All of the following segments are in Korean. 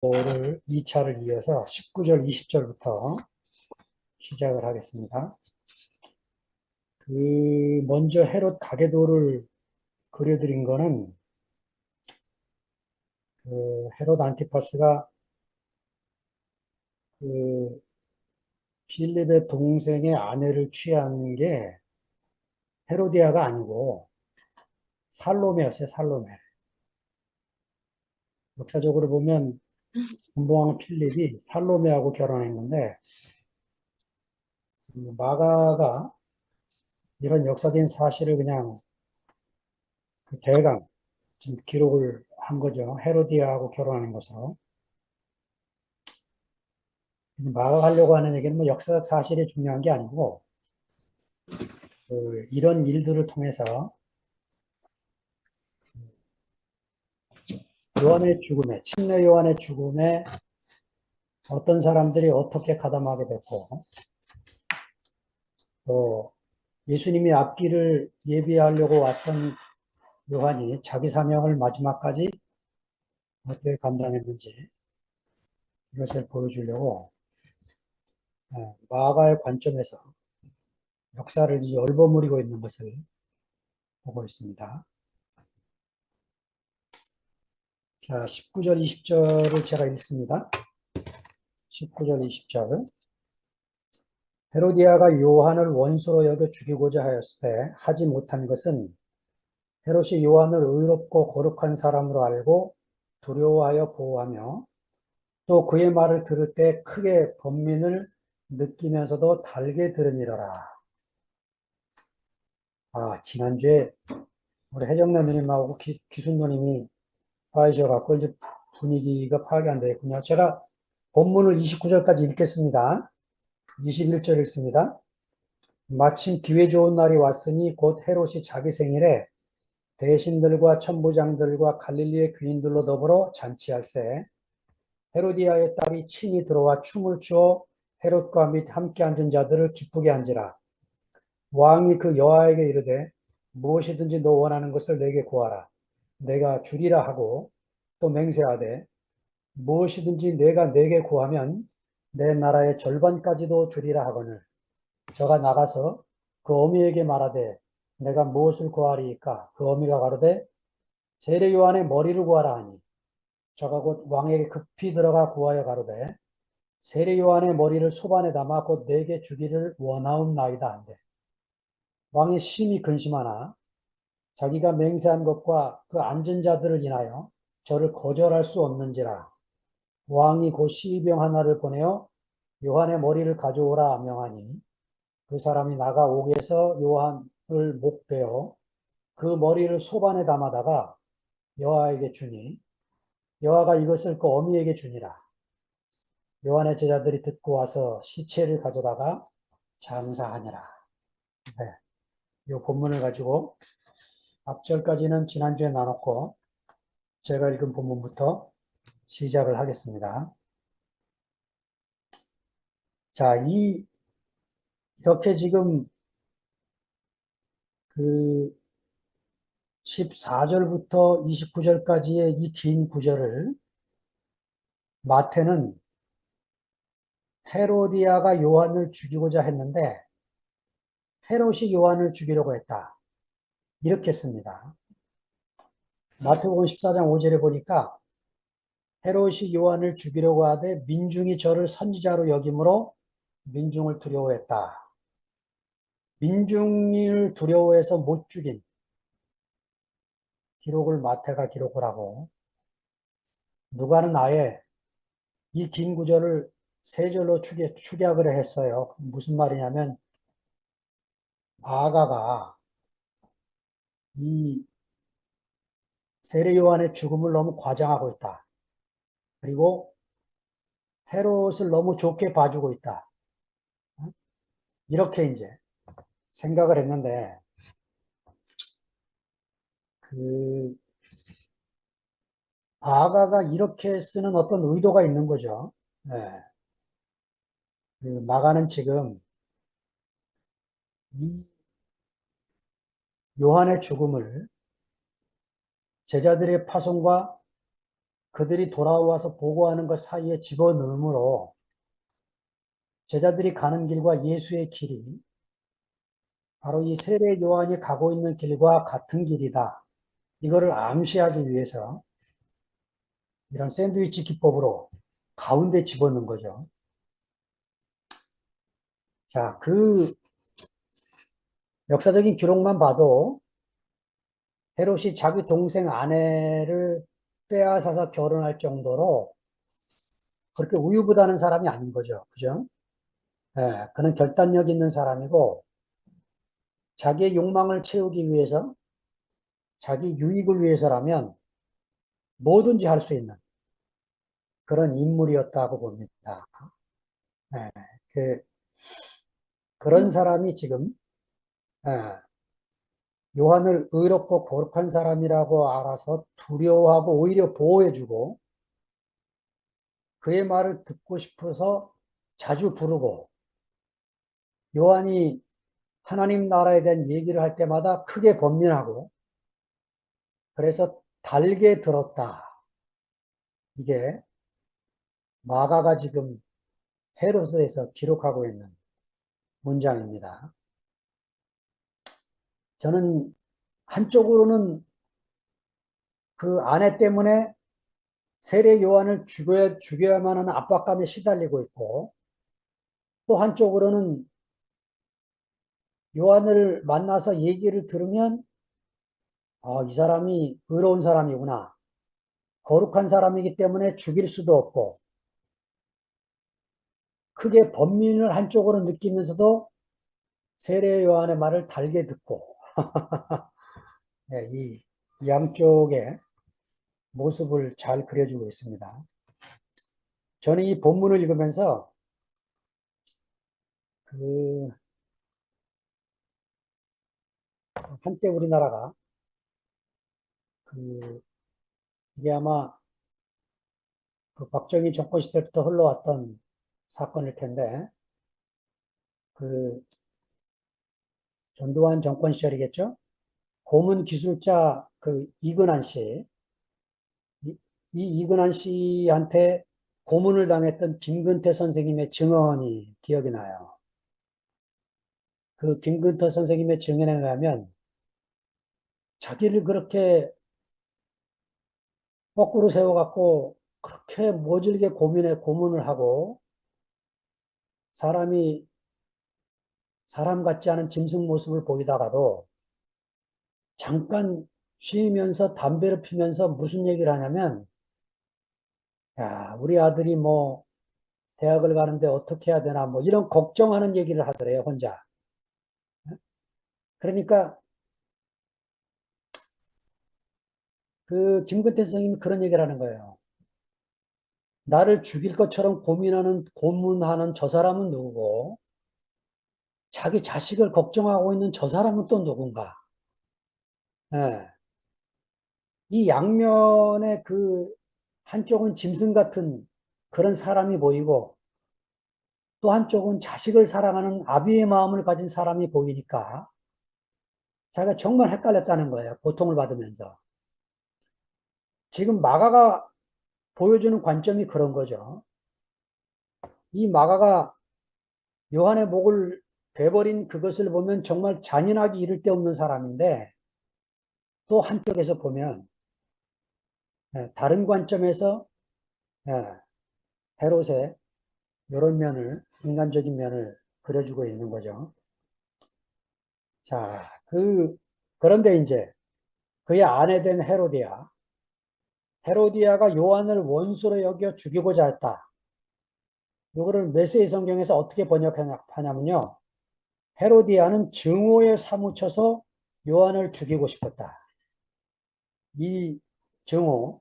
를 2차를 이어서 19절, 20절부터 시작을 하겠습니다. 먼저 헤롯 가계도를 그려드린 거는 헤롯 안티파스가 그 필립의 동생의 아내를 취한 게 헤로디아가 아니고 살로메였어요, 살로메. 역사적으로 보면 분봉왕 필립이 살로메하고 결혼했는데 마가가 이런 역사적인 사실을 그냥 대강 지금 기록을 한 거죠. 헤로디아하고 결혼하는 것으로. 말하려고 하는 얘기는 뭐 역사적 사실이 중요한 게 아니고, 이런 일들을 통해서 요한의 죽음에, 침례 요한의 죽음에 어떤 사람들이 어떻게 가담하게 됐고, 또 예수님이 앞길을 예비하려고 왔던 요한이 자기 사명을 마지막까지 어떻게 감당했는지 이것을 보여주려고 마가의 관점에서 역사를 이제 얼버무리고 있는 것을 보고 있습니다. 자, 19절, 20절을 제가 읽습니다. 19절, 20절. 헤로디아가 요한을 원수로 여겨 죽이고자 하였을 때 하지 못한 것은 헤롯이 요한을 의롭고 거룩한 사람으로 알고 두려워하여 보호하며 또 그의 말을 들을 때 크게 번민을 느끼면서도 달게 들으니라. 지난주에 우리 해정래 누님하고 기순 누님이 파이셔갖고 이제 분위기가 파악이 안 되겠군요. 제가 본문을 29절까지 읽겠습니다. 21절 읽습니다. 마침 기회 좋은 날이 왔으니 곧 헤롯이 자기 생일에 대신들과 천부장들과 갈릴리의 귀인들로 더불어 잔치할세. 헤로디아의 딸이 친히 들어와 춤을 추어 헤롯과 및 함께 앉은 자들을 기쁘게 한지라. 왕이 그 여아에게 이르되 무엇이든지 너 원하는 것을 내게 구하라. 내가 주리라 하고 또 맹세하되 무엇이든지 내가 내게 구하면 내 나라의 절반까지도 주리라 하거늘 저가 나가서 그 어미에게 말하되 내가 무엇을 구하리이까? 그 어미가 가로되 세례 요한의 머리를 구하라 하니 저가 곧 왕에게 급히 들어가 구하여 가로되 세례 요한의 머리를 소반에 담아 곧 내게 주기를 원하옵나이다 한대. 왕이 심히 근심하나 자기가 맹세한 것과 그 앉은 자들을 인하여 저를 거절할 수 없는지라. 왕이 곧 시병 하나를 보내어 요한의 머리를 가져오라 명하니 그 사람이 나가 옥에서 요한을 목베어 그 머리를 소반에 담아다가 여호와에게 주니 여호와가 이것을 그 어미에게 주니라. 요한의 제자들이 듣고 와서 시체를 가져다가 장사하니라. 네, 이 본문을 가지고 앞절까지는 지난주에 나눴고 제가 읽은 본문부터 시작을 하겠습니다. 자, 이렇게 지금 그 14절부터 29절까지의 이 긴 구절을 마태는 헤로디아가 요한을 죽이고자 했는데 헤롯이 요한을 죽이려고 했다. 이렇게 씁니다. 마태복음 14장 5절에 보니까 헤롯이 요한을 죽이려고 하되 민중이 저를 선지자로 여김으로 민중을 두려워했다. 민중을 두려워해서 못 죽인 기록을 마태가 기록을 하고 누가는 아예 이 긴 구절을 세 절로 축약을 했어요. 무슨 말이냐면 아가가 이 세례 요한의 죽음을 너무 과장하고 있다. 그리고 헤롯을 너무 좋게 봐주고 있다. 이렇게 이제 생각을 했는데 그 아가가 이렇게 쓰는 어떤 의도가 있는 거죠. 네. 그 마가는 지금 이 요한의 죽음을 제자들의 파송과 그들이 돌아와서 보고하는 것 사이에 집어넣으므로 제자들이 가는 길과 예수의 길이 바로 이 세례 요한이 가고 있는 길과 같은 길이다. 이거를 암시하기 위해서 이런 샌드위치 기법으로 가운데 집어넣은 거죠. 자, 그 역사적인 기록만 봐도 헤롯이 자기 동생 아내를 빼앗아서 결혼할 정도로 그렇게 우유부단한 사람이 아닌 거죠. 그죠? 예, 그는 결단력 있는 사람이고 자기의 욕망을 채우기 위해서 자기 유익을 위해서라면 뭐든지 할 수 있는 그런 인물이었다고 봅니다. 예, 그, 그런 사람이 지금 예, 요한을 의롭고 거룩한 사람이라고 알아서 두려워하고 오히려 보호해주고 그의 말을 듣고 싶어서 자주 부르고 요한이 하나님 나라에 대한 얘기를 할 때마다 크게 번민하고 그래서 달게 들었다. 이게 마가가 지금 헤로스에서 기록하고 있는 문장입니다. 저는 한쪽으로는 그 아내 때문에 세례 요한을 죽여야만 하는 압박감에 시달리고 있고 또 한쪽으로는 요한을 만나서 얘기를 들으면 이 사람이 의로운 사람이구나. 거룩한 사람이기 때문에 죽일 수도 없고 크게 번민을 한쪽으로 느끼면서도 세례 요한의 말을 달게 듣고 네, 이 양쪽의 모습을 잘 그려주고 있습니다. 저는 이 본문을 읽으면서 그 한때 우리나라가 그 이게 아마 그 박정희 정권 시대부터 흘러왔던 사건일 텐데 그 전두환 정권 시절이겠죠. 고문 기술자 그 이근한 씨, 이 이근한 씨한테 고문을 당했던 김근태 선생님의 증언이 기억이 나요. 그 김근태 선생님의 증언에 의하면 자기를 그렇게 거꾸로 세워갖고 그렇게 모질게 고문을 하고 사람이 사람 같지 않은 짐승 모습을 보이다가도 잠깐 쉬면서 담배를 피면서 무슨 얘기를 하냐면 야, 우리 아들이 뭐 대학을 가는데 어떻게 해야 되나 뭐 이런 걱정하는 얘기를 하더래요, 혼자. 그러니까 그 김근태 선생님이 그런 얘기를 하는 거예요. 나를 죽일 것처럼 고문하는 저 사람은 누구고 자기 자식을 걱정하고 있는 저 사람은 또 누군가. 예. 이 양면에 그 한쪽은 짐승 같은 그런 사람이 보이고 또 한쪽은 자식을 사랑하는 아비의 마음을 가진 사람이 보이니까 자기가 정말 헷갈렸다는 거예요. 고통을 받으면서. 지금 마가가 보여주는 관점이 그런 거죠. 이 마가가 요한의 목을 베버린 그것을 보면 정말 잔인하기 이를 데 없는 사람인데 또 한쪽에서 보면 다른 관점에서 예, 헤롯의 이런 면을 인간적인 면을 그려주고 있는 거죠. 자, 그런데 이제 그의 아내 된 헤로디아가 요한을 원수로 여겨 죽이고자 했다. 이거를 메시지 성경에서 어떻게 번역하냐면요. 헤로디아는 증오에 사무쳐서 요한을 죽이고 싶었다. 이 증오,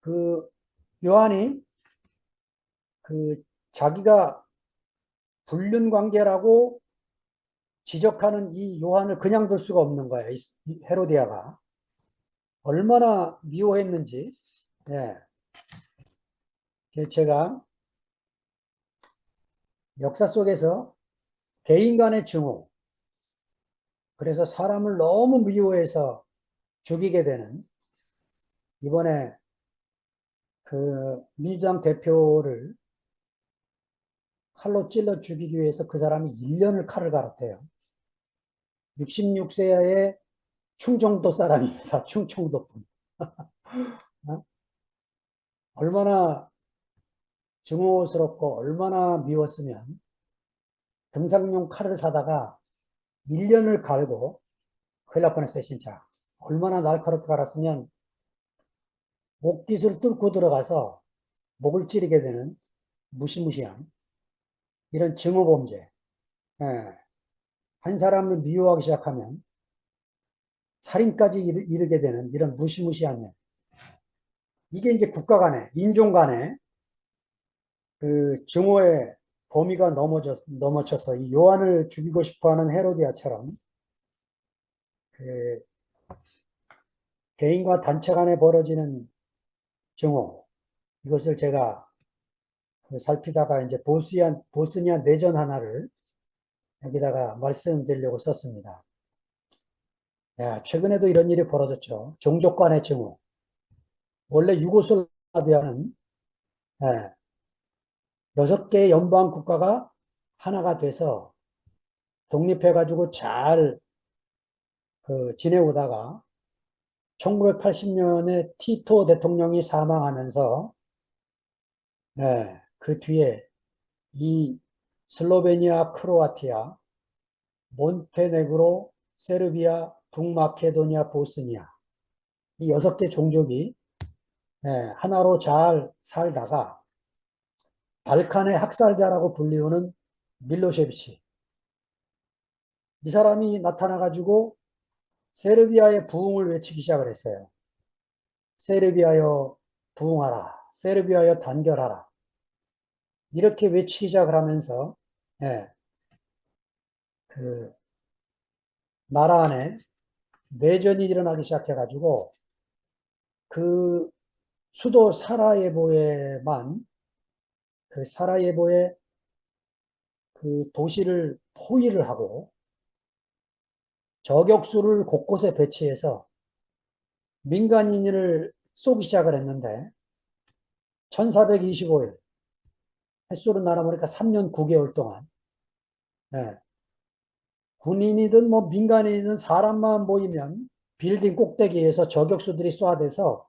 그 요한이 그 자기가 불륜 관계라고 지적하는 이 요한을 그냥 둘 수가 없는 거야. 이 헤로디아가 얼마나 미워했는지. 예. 제가 역사 속에서 개인 간의 증오, 그래서 사람을 너무 미워해서 죽이게 되는 이번에 그 민주당 대표를 칼로 찔러 죽이기 위해서 그 사람이 1년을 칼을 갈았대요. 66세의 충청도 사람입니다. 충청도 분. 어? 얼마나 증오스럽고 얼마나 미웠으면 등산용 칼을 사다가 1년을 갈고 큰일 날 뻔했어요, 진짜. 얼마나 날카롭게 갈았으면 목깃을 뚫고 들어가서 목을 찌르게 되는 무시무시한 이런 증오범죄. 예. 한 사람을 미워하기 시작하면 살인까지 이르게 되는 이런 무시무시한 일. 이게 이제 국가 간에, 인종 간에 그 증오의 범위가 넘어져서 이 요한을 죽이고 싶어 하는 헤로디아처럼 그 개인과 단체 간에 벌어지는 증오. 이것을 제가 그 살피다가 이제 보스니아 내전 하나를 여기다가 말씀드리려고 썼습니다. 야, 최근에도 이런 일이 벌어졌죠. 종족 간의 증오. 원래 유고슬라비아는 6개의 연방 국가가 하나가 돼서 독립해가지고 잘 지내오다가 1980년에 티토 대통령이 사망하면서 그 뒤에 이 슬로베니아, 크로아티아, 몬테네그로, 세르비아, 북마케도니아, 보스니아 이 6개 종족이 하나로 잘 살다가 발칸의 학살자라고 불리우는 밀로셰비치 이 사람이 나타나가지고 세르비아의 부흥을 외치기 시작을 했어요. 세르비아여 부흥하라. 세르비아여 단결하라. 이렇게 외치기 시작을 하면서 예, 그 나라 안에 내전이 일어나기 시작해가지고 그 수도 사라예보에만 그 사라예보의 그 도시를 포위를 하고 저격수를 곳곳에 배치해서 민간인을 쏘기 시작을 했는데 1425일 햇수로 날아보니까 3년 9개월 동안 예, 군인이든 뭐 민간인이든 사람만 모이면 빌딩 꼭대기에서 저격수들이 쏴대서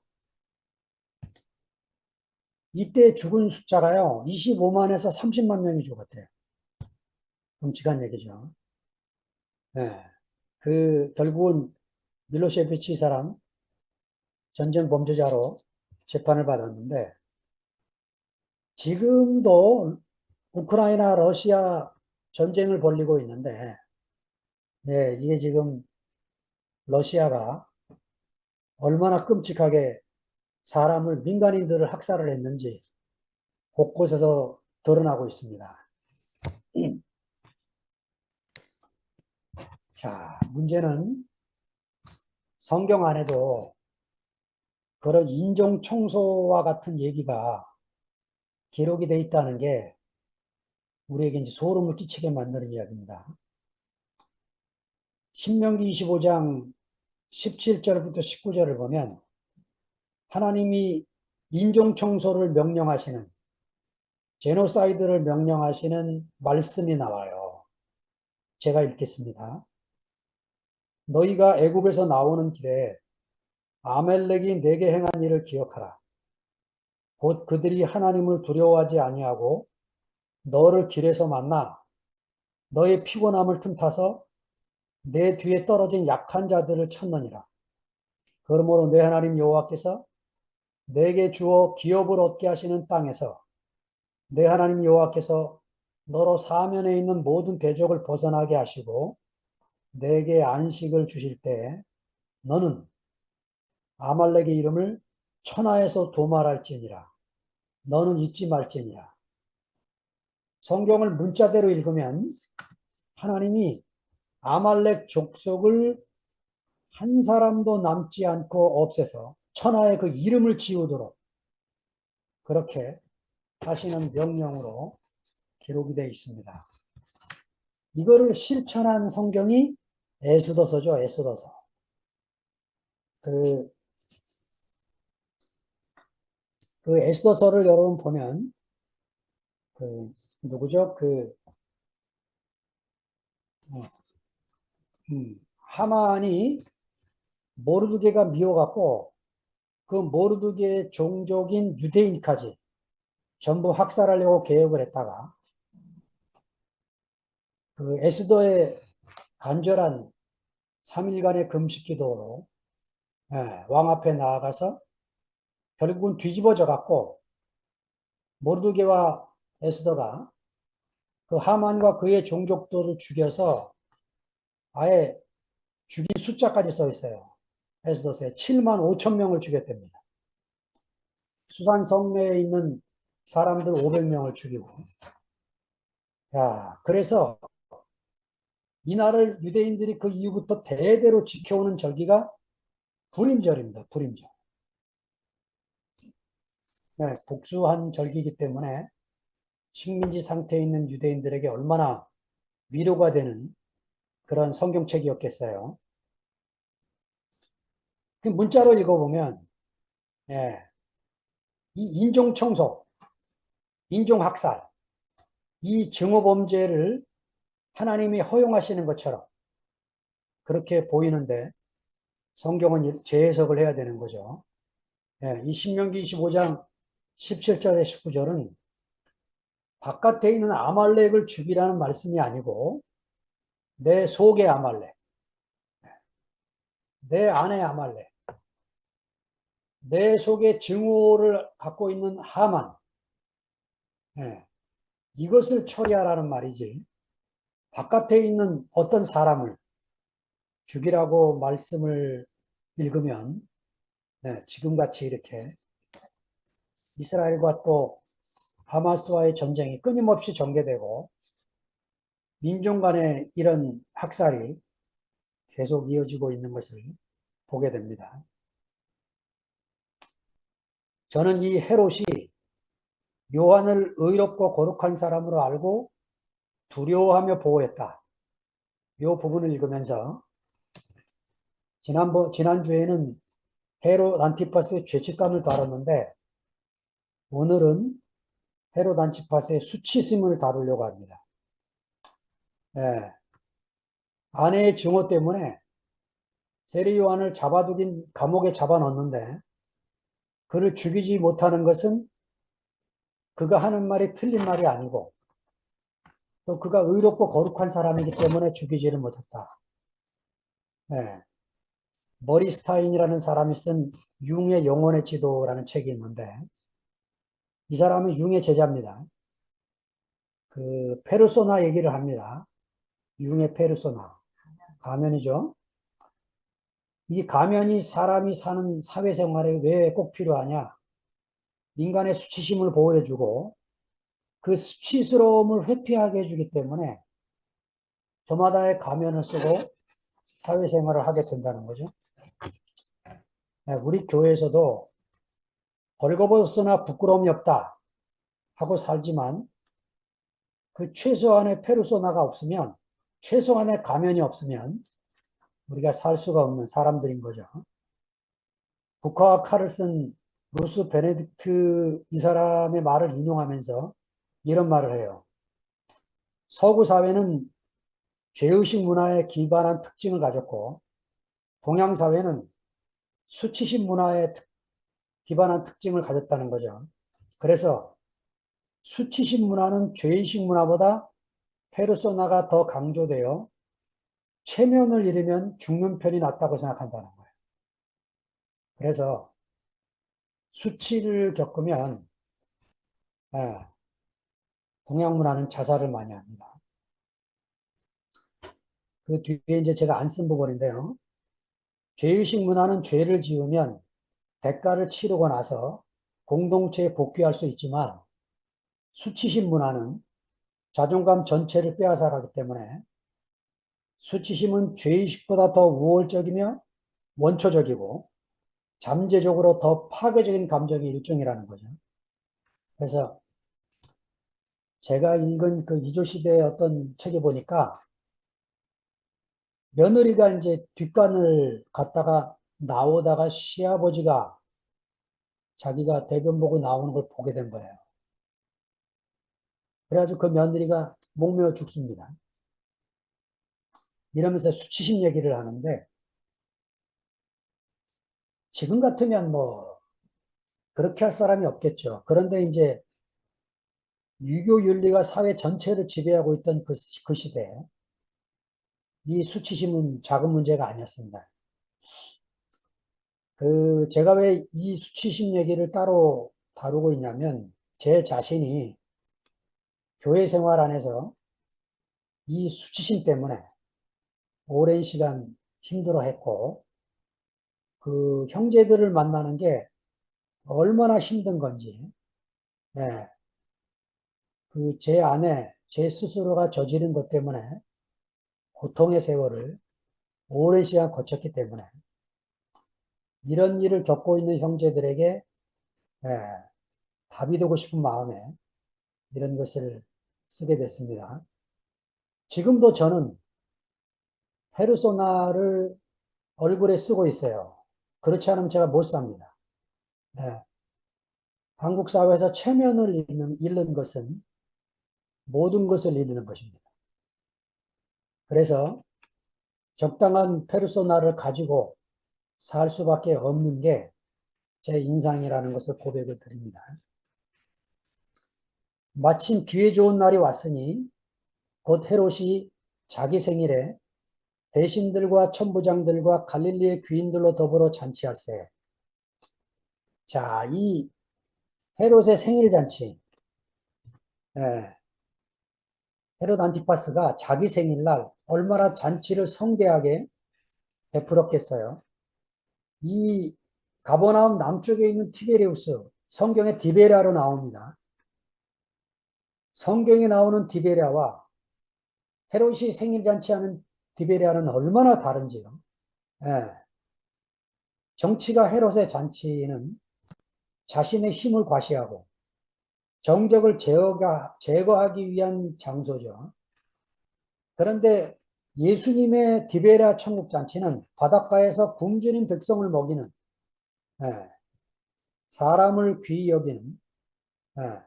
이때 죽은 숫자가요 25만에서 30만 명이 죽었대요. 끔찍한 얘기죠. 예, 그 결국은 밀로셰비치 사람 전쟁 범죄자로 재판을 받았는데 지금도 우크라이나 러시아 전쟁을 벌이고 있는데 이게 지금 러시아가 얼마나 끔찍하게 사람을 민간인들을 학살을 했는지 곳곳에서 드러나고 있습니다. 자, 문제는 성경 안에도 그런 인종 청소와 같은 얘기가 기록이 돼 있다는 게 우리에게 이제 소름을 끼치게 만드는 이야기입니다. 신명기 25장 17절부터 19절을 보면 하나님이 인종 청소를 명령하시는 제노사이드를 명령하시는 말씀이 나와요. 제가 읽겠습니다. 너희가 애굽에서 나오는 길에 아멜렉이 내게 행한 일을 기억하라. 곧 그들이 하나님을 두려워하지 아니하고 너를 길에서 만나 너의 피곤함을 틈타서 내 뒤에 떨어진 약한 자들을 쳤느니라. 그러므로 내 하나님 여호와께서 내게 주어 기업을 얻게 하시는 땅에서 내 하나님 여호와께서 너로 사면에 있는 모든 대적을 벗어나게 하시고 내게 안식을 주실 때 너는 아말렉의 이름을 천하에서 도말할지니라. 너는 잊지 말지니라. 성경을 문자대로 읽으면 하나님이 아말렉 족속을 한 사람도 남지 않고 없애서 천하에 그 이름을 지우도록 그렇게 하시는 명령으로 기록이 되어 있습니다. 이거를 실천한 성경이 에스더서죠, 에스더서. 그 그 에스더서를 여러분 보면 누구죠? 어, 하만이 모르드게가 미워갖고 그 모르드게의 종족인 유대인까지 전부 학살하려고 계획을 했다가 그 에스더의 간절한 3일간의 금식 기도로 왕 앞에 나아가서 결국은 뒤집어져 갖고 모르드게와 에스더가 그 하만과 그의 종족들을 죽여서 아예 죽인 숫자까지 써 있어요. 에스더서에 7만 5천 명을 죽였답니다. 수산 성내에 있는 사람들 500명을 죽이고. 야, 그래서 이날을 유대인들이 그 이후부터 대대로 지켜오는 절기가 불임절입니다. 불임절. 네, 복수한 절기이기 때문에 식민지 상태에 있는 유대인들에게 얼마나 위로가 되는 그런 성경책이었겠어요. 그 문자로 읽어보면, 예, 이 인종청소, 인종학살, 이 증오범죄를 하나님이 허용하시는 것처럼 그렇게 보이는데 성경은 재해석을 해야 되는 거죠. 예, 이 신명기 25장 17절에 19절은 바깥에 있는 아말렉을 죽이라는 말씀이 아니고 내 속의 아말렉, 내 안의 아말렉, 내 속에 증오를 갖고 있는 하만, 예, 이것을 처리하라는 말이지 바깥에 있는 어떤 사람을 죽이라고 말씀을 읽으면 지금같이 이렇게 이스라엘과 또 하마스와의 전쟁이 끊임없이 전개되고 민족 간의 이런 학살이 계속 이어지고 있는 것을 보게 됩니다. 저는 이 헤롯이 요한을 의롭고 거룩한 사람으로 알고 두려워하며 보호했다. 이 부분을 읽으면서 지난주에는 헤롯 안티파스의 죄책감을 다뤘는데 오늘은 헤롯 안티파스의 수치심을 다루려고 합니다. 예, 아내의 증오 때문에 세리 요한을 잡아두긴 감옥에 잡아넣었는데 그를 죽이지 못하는 것은 그가 하는 말이 틀린 말이 아니고 또 그가 의롭고 거룩한 사람이기 때문에 죽이지를 못했다. 네. 머리스타인이라는 사람이 쓴 융의 영혼의 지도라는 책이 있는데 이 사람은 융의 제자입니다. 그 페르소나 얘기를 합니다. 융의 페르소나. 가면이죠. 이 가면이 사람이 사는 사회생활에 왜 꼭 필요하냐? 인간의 수치심을 보호해주고 그 수치스러움을 회피하게 해주기 때문에 저마다의 가면을 쓰고 사회생활을 하게 된다는 거죠. 우리 교회에서도 벌거벗으나 부끄러움이 없다 하고 살지만 그 최소한의 페르소나가 없으면 최소한의 가면이 없으면 우리가 살 수가 없는 사람들인 거죠. 북화와 칼을 쓴 루스 베네딕트 이 사람의 말을 인용하면서 이런 말을 해요. 서구 사회는 죄의식 문화에 기반한 특징을 가졌고 동양 사회는 수치심 문화에 기반한 특징을 가졌다는 거죠. 그래서 수치심 문화는 죄의식 문화보다 페르소나가 더 강조되어 체면을 잃으면 죽는 편이 낫다고 생각한다는 거예요. 그래서 수치를 겪으면 동양 문화는 자살을 많이 합니다. 그 뒤에 이제 제가 안 쓴 부분인데요. 죄의식 문화는 죄를 지으면 대가를 치르고 나서 공동체에 복귀할 수 있지만 수치심 문화는 자존감 전체를 빼앗아가기 때문에 수치심은 죄의식보다 더 우월적이며 원초적이고 잠재적으로 더 파괴적인 감정의 일종이라는 거죠. 그래서 제가 읽은 그 이조시대의 어떤 책에 보니까 며느리가 이제 뒷간을 갔다가 나오다가 시아버지가 자기가 대변 보고 나오는 걸 보게 된 거예요. 그래가지고 그 며느리가 목매어 죽습니다. 이러면서 수치심 얘기를 하는데, 지금 같으면 뭐 그렇게 할 사람이 없겠죠. 그런데 이제 유교 윤리가 사회 전체를 지배하고 있던 그 시대에 이 수치심은 작은 문제가 아니었습니다. 제가 왜 이 수치심 얘기를 따로 다루고 있냐면, 제 자신이 교회 생활 안에서 이 수치심 때문에 오랜 시간 힘들어 했고, 그 형제들을 만나는 게 얼마나 힘든 건지, 예, 그 제 안에 제 스스로가 저지른 것 때문에 고통의 세월을 오랜 시간 거쳤기 때문에 이런 일을 겪고 있는 형제들에게 예, 답이 되고 싶은 마음에 이런 것을 쓰게 됐습니다. 지금도 저는 페르소나를 얼굴에 쓰고 있어요. 그렇지 않으면 제가 못 삽니다. 예, 한국 사회에서 체면을 잃는 것은 모든 것을 잃는 것입니다. 그래서 적당한 페르소나를 가지고 살 수밖에 없는 게 제 인상이라는 것을 고백을 드립니다. 마침 기회 좋은 날이 왔으니 곧 헤롯이 자기 생일에 대신들과 천부장들과 갈릴리의 귀인들로 더불어 잔치할세. 자, 이 헤롯의 생일 잔치, 예, 헤롯 안티파스가 자기 생일날 얼마나 잔치를 성대하게 베풀었겠어요. 이 가버나움 남쪽에 있는 티베리우스, 성경에 디베랴로 나옵니다. 성경에 나오는 디베랴와 헤롯이 생일 잔치하는 디베랴는 얼마나 다른지요. 예, 정치가 헤롯의 잔치는 자신의 힘을 과시하고 정적을 제거하기 위한 장소죠. 그런데 예수님의 디베랴 천국잔치는 바닷가에서 굶주린 백성을 먹이는, 예, 사람을 귀히 여기는, 예,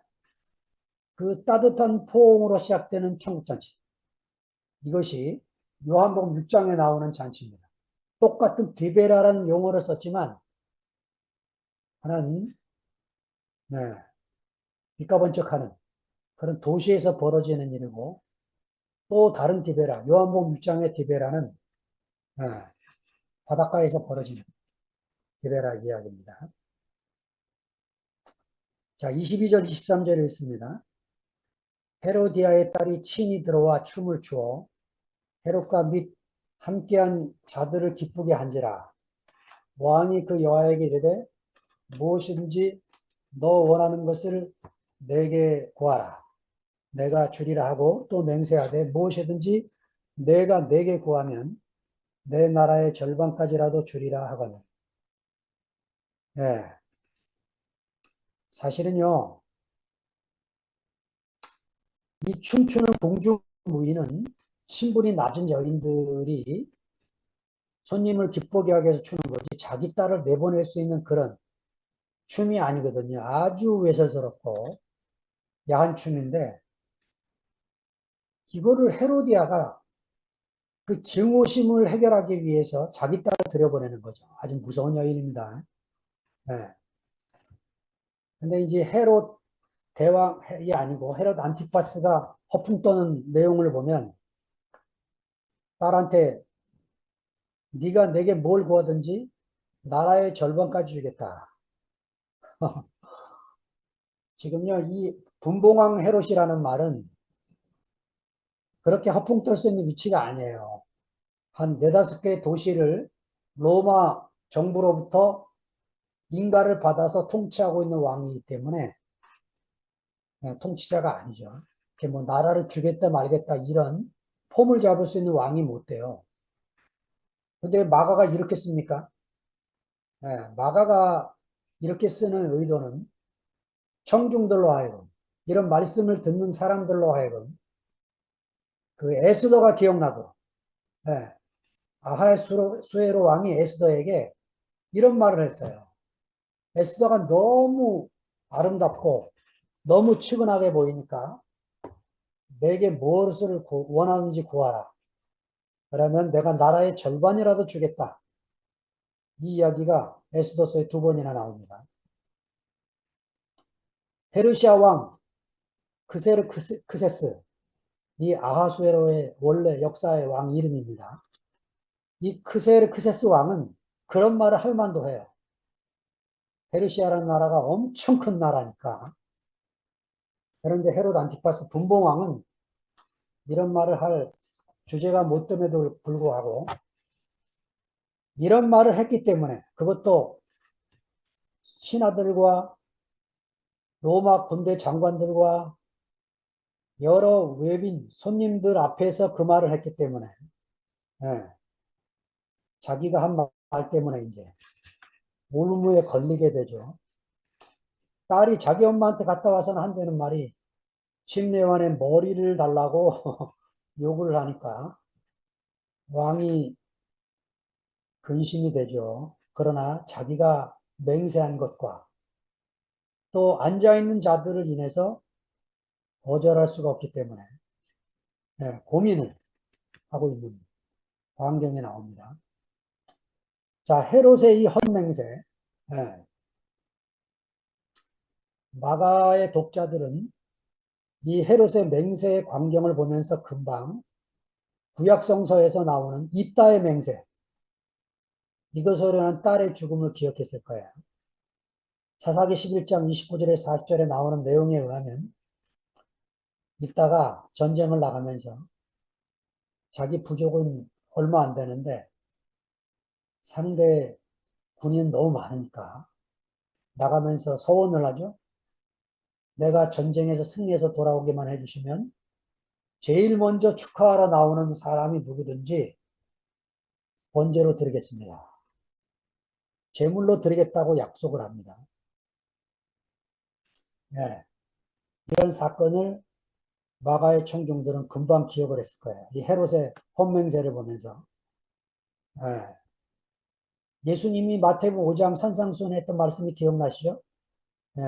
그 따뜻한 포옹으로 시작되는 천국잔치. 이것이 요한복음 6장에 나오는 잔치입니다. 똑같은 디베랴라는 용어를 썼지만 하나는, 네, 빚가번쩍하는 그런 도시에서 벌어지는 일이고, 또 다른 디베라, 요한복음 6장의 디베라는 바닷가에서 벌어지는 디베라 이야기입니다. 자, 22절, 23절에 있습니다. 헤로디아의 딸이 친히 들어와 춤을 추어 헤롯과 및 함께한 자들을 기쁘게 한지라. 왕이 그 여아에게 이르되 무엇이든지 너 원하는 것을 내게 구하라. 내가 주리라 하고 또 맹세하되 무엇이든지 내가 내게 구하면 내 나라의 절반까지라도 주리라 하거늘. 네, 사실은요, 이 춤추는 공중무인은 신분이 낮은 여인들이 손님을 기쁘게 하기 위해서 추는 거지 자기 딸을 내보낼 수 있는 그런 춤이 아니거든요. 아주 외설스럽고 야한 춤인데 이거를 헤로디아가 그 증오심을 해결하기 위해서 자기 딸을 들여보내는 거죠. 아주 무서운 여인입니다. 네. 근데 이제 헤롯 대왕이 아니고 헤롯 안티파스가 허풍 떠는 내용을 보면 딸한테 네가 내게 뭘 구하든지 나라의 절반까지 주겠다. 지금요, 이 분봉왕 헤롯이라는 말은 그렇게 허풍 떨 수 있는 위치가 아니에요. 한 네다섯 개의 도시를 로마 정부로부터 인가를 받아서 통치하고 있는 왕이기 때문에 통치자가 아니죠. 이렇게 뭐 나라를 주겠다 말겠다 이런 폼을 잡을 수 있는 왕이 못 돼요. 근데 마가가 이렇게 씁니까? 마가가 이렇게 쓰는 의도는 청중들로 하여금 이런 말씀을 듣는 사람들로 하여금 그 에스더가 기억나도 아하수에로 왕이 에스더에게 이런 말을 했어요. 에스더가 너무 아름답고 너무 측은하게 보이니까 내게 무엇을 원하는지 구하라. 그러면 내가 나라의 절반이라도 주겠다. 이 이야기가 에스더서에 두 번이나 나옵니다. 페르시아 왕 크세스, 이 아하수에로의 원래 역사의 왕 이름입니다. 이 크세스 왕은 그런 말을 할 만도 해요. 페르시아라는 나라가 엄청 큰 나라니까. 그런데 헤롯 안티파스 분봉왕은 이런 말을 할 주제가 못 됨에도 불구하고 이런 말을 했기 때문에, 그것도 신하들과 로마 군대 장관들과 여러 외빈 손님들 앞에서 그 말을 했기 때문에, 예, 자기가 한 말 때문에 이제 올무에 걸리게 되죠. 딸이 자기 엄마한테 갔다 와서는 한다는 말이 침례관의 머리를 달라고 요구를 하니까 왕이 근심이 되죠. 그러나 자기가 맹세한 것과 또 앉아있는 자들을 인해서 거절할 수가 없기 때문에, 예, 고민을 하고 있는 광경에 나옵니다. 자, 헤롯의 이 헛맹세, 예, 마가의 독자들은 이 헤롯의 맹세의 광경을 보면서 금방 구약성서에서 나오는 입다의 맹세, 이것으로 한 딸의 죽음을 기억했을 거예요. 사사기 11장 29절에 40절에 나오는 내용에 의하면 입다가 전쟁을 나가면서 자기 부족은 얼마 안 되는데 상대 군인 너무 많으니까 나가면서 서원을 하죠. 내가 전쟁에서 승리해서 돌아오기만 해주시면 제일 먼저 축하하러 나오는 사람이 누구든지 번제로 드리겠습니다. 제물로 드리겠다고 약속을 합니다. 네. 이런 사건을 마가의 청중들은 금방 기억을 했을 거예요. 이 헤롯의 혼맹세를 보면서. 네. 예수님이 마태복음 5장 산상수훈에 했던 말씀이 기억나시죠? 네.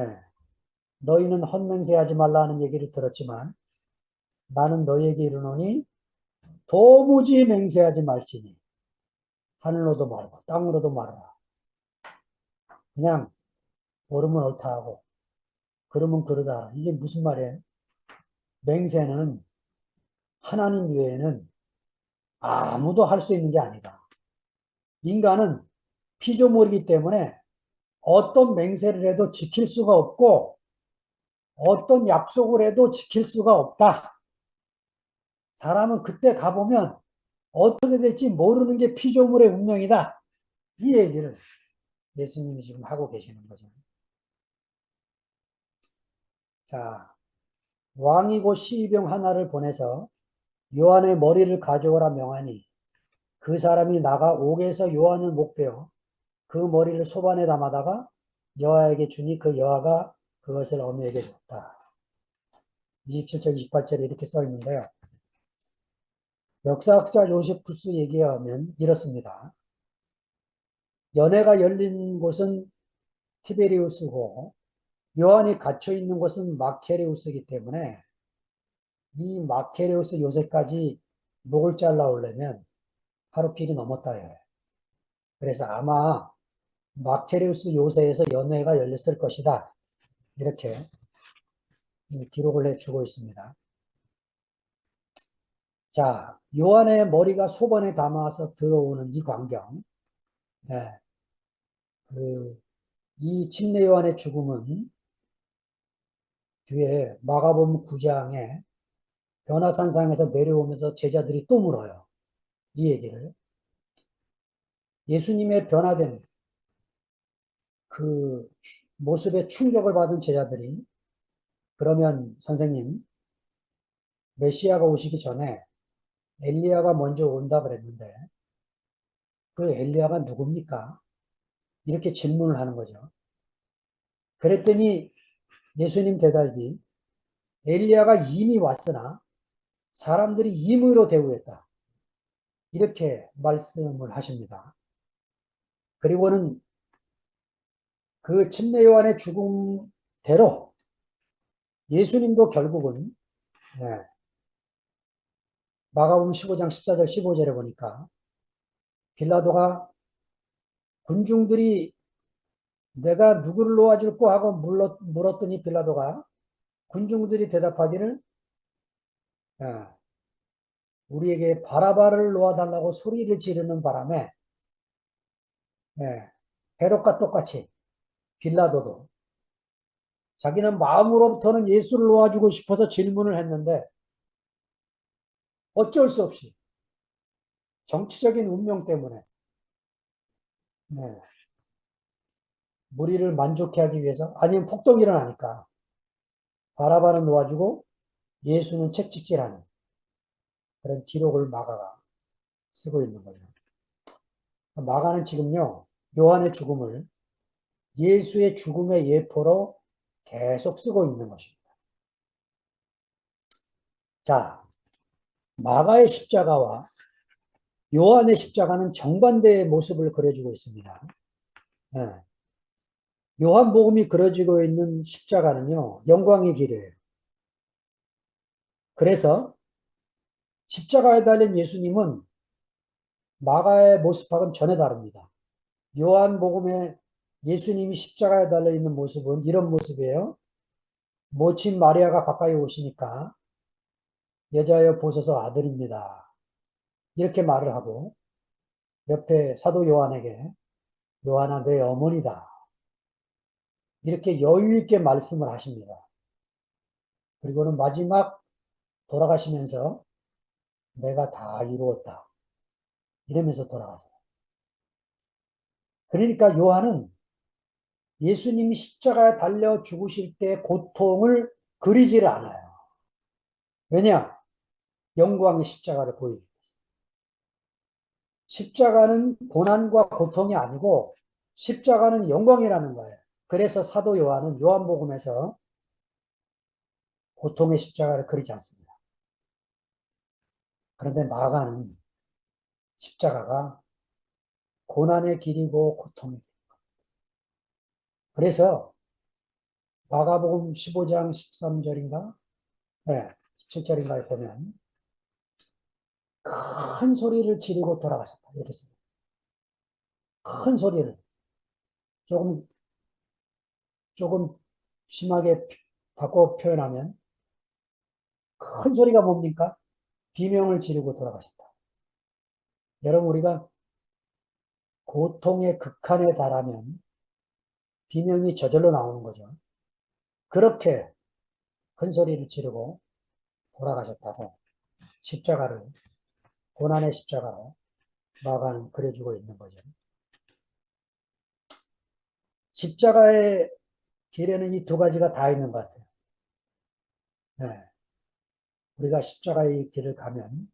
너희는 헛맹세하지 말라는 얘기를 들었지만 나는 너희에게 이르노니 도무지 맹세하지 말지니 하늘로도 말고 땅으로도 말하라. 그냥 옳으면 옳다 하고 그러면 그러다. 이게 무슨 말이에요? 맹세는 하나님 외에는 아무도 할 수 있는 게 아니다. 인간은 피조물이기 때문에 어떤 맹세를 해도 지킬 수가 없고 어떤 약속을 해도 지킬 수가 없다. 사람은 그때 가보면 어떻게 될지 모르는 게 피조물의 운명이다. 이 얘기를 예수님이 지금 하고 계시는 거죠. 자, 왕이 곧 시병 하나를 보내서 요한의 머리를 가져오라 명하니 그 사람이 나가 옥에서 요한을 목베어 그 머리를 소반에 담아다가 여호와에게 주니 그 여호와가 그것을 어미에게 줬다. 27절, 28절에 이렇게 써 있는데요. 역사학자 요세푸스 얘기에 하면 이렇습니다. 연회가 열린 곳은 티베리우스고 요한이 갇혀 있는 곳은 마케레우스이기 때문에 이 마케레우스 요새까지 목을 잘라오려면 하루 필이 넘었다 해요. 그래서 아마 마케레우스 요새에서 연회가 열렸을 것이다. 이렇게 기록을 해주고 있습니다. 자, 요한의 머리가 소반에 담아서 들어오는 이 광경, 네, 이 침례 요한의 죽음은 뒤에 마가복음 9장에 변화산상에서 내려오면서 제자들이 또 물어요. 이 얘기를. 예수님의 변화된 그 모습에 충격을 받은 제자들이 그러면 선생님, 메시아가 오시기 전에 엘리야가 먼저 온다 그랬는데 그 엘리야가 누굽니까? 이렇게 질문을 하는 거죠. 그랬더니 예수님 대답이 엘리야가 이미 왔으나 사람들이 임의로 대우했다. 이렇게 말씀을 하십니다. 그리고는 그 침례 요한의 죽음대로 예수님도 결국은 예, 마가복음 15장 14절 15절에 보니까 빌라도가 군중들이 내가 누구를 놓아줄까 하고 물었더니 빌라도가 군중들이 대답하기를 예, 우리에게 바라바를 놓아달라고 소리를 지르는 바람에 예, 헤롯과 똑같이 빌라도도 자기는 마음으로부터는 예수를 놓아주고 싶어서 질문을 했는데 어쩔 수 없이 정치적인 운명 때문에 예, 무리를 만족해 하기 위해서 아니면 폭동이 일어나니까 바라바는 놓아주고 예수는 채찍질하는 그런 기록을 마가가 쓰고 있는 거예요. 마가는 지금요 요한의 죽음을 예수의 죽음의 예포로 계속 쓰고 있는 것입니다. 자, 마가의 십자가와 요한의 십자가는 정반대의 모습을 그려주고 있습니다. 네. 요한복음이 그려지고 있는 십자가는요, 영광의 길이에요. 그래서 십자가에 달린 예수님은 마가의 모습하고는 전혀 다릅니다. 요한복음에 예수님이 십자가에 달려 있는 모습은 이런 모습이에요. 모친 마리아가 가까이 오시니까 여자여 보소서 아들입니다. 이렇게 말을 하고 옆에 사도 요한에게 요한아 내 어머니다. 이렇게 여유 있게 말씀을 하십니다. 그리고는 마지막 돌아가시면서 내가 다 이루었다. 이러면서 돌아가세요. 그러니까 요한은 예수님이 십자가에 달려 죽으실 때 고통을 그리지를 않아요. 왜냐? 영광의 십자가를 보이기 위해서. 십자가는 고난과 고통이 아니고 십자가는 영광이라는 거예요. 그래서 사도 요한은 요한복음에서 고통의 십자가를 그리지 않습니다. 그런데 마가는 십자가가 고난의 길이고 고통의 길. 그래서 마가복음 15장 13절인가? 네, 17절인가에 보면 큰 소리를 지르고 돌아가셨다. 이렇게 씁니다. 큰 소리를. 조금, 조금 심하게 바꿔 표현하면 큰 소리가 뭡니까? 비명을 지르고 돌아가셨다. 여러분, 우리가 고통의 극한에 달하면 비명이 저절로 나오는 거죠. 그렇게 큰 소리를 지르고 돌아가셨다고 십자가를, 고난의 십자가로 마가는 그려주고 있는 거죠. 십자가의 길에는 이 두 가지가 다 있는 것 같아요. 네. 우리가 십자가의 길을 가면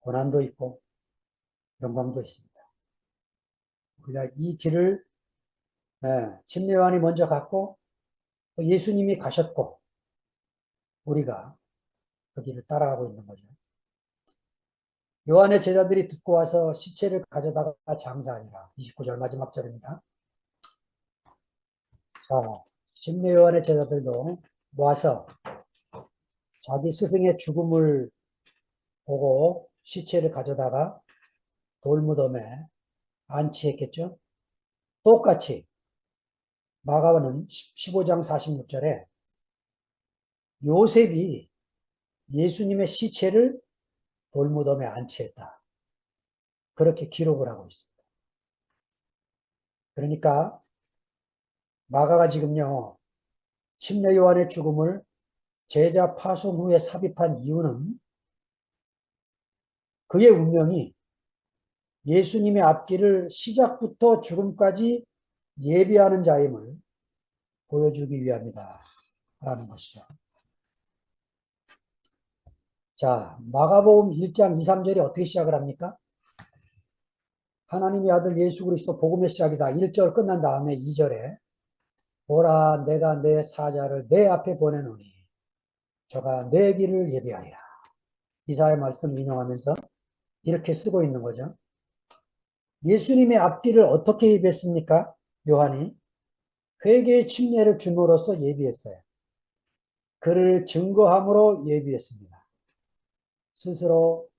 고난도 있고 영광도 있습니다. 우리가 이 길을 침례 요한이 먼저 갔고 예수님이 가셨고 우리가 그 길을 따라가고 있는 거죠. 요한의 제자들이 듣고 와서 시체를 가져다가 장사하니라. 29절 마지막 절입니다. 자, 침례 요한의 제자들도 와서 자기 스승의 죽음을 보고 시체를 가져다가 돌무덤에 안치했겠죠. 똑같이 마가는 15장 46절에 요셉이 예수님의 시체를 돌무덤에 안치했다. 그렇게 기록을 하고 있습니다. 그러니까 마가가 지금요 침례 요한의 죽음을 제자 파송 후에 삽입한 이유는 그의 운명이 예수님의 앞길을 시작부터 죽음까지 예비하는 자임을 보여주기 위함이다 라는 것이죠. 자, 마가복음 1장 2, 3절이 어떻게 시작을 합니까? 하나님의 아들 예수 그리스도 복음의 시작이다. 1절 끝난 다음에 2절에 보라 내가 내 사자를 내 앞에 보내노니 저가 내 길을 예비하리라. 이사야 말씀 인용하면서 이렇게 쓰고 있는 거죠. 예수님의 앞길을 어떻게 예비했습니까? 요한이 회개의 침례를 줌으로써 예비했어요. 그를 증거함으로 예비했습니다. 스스로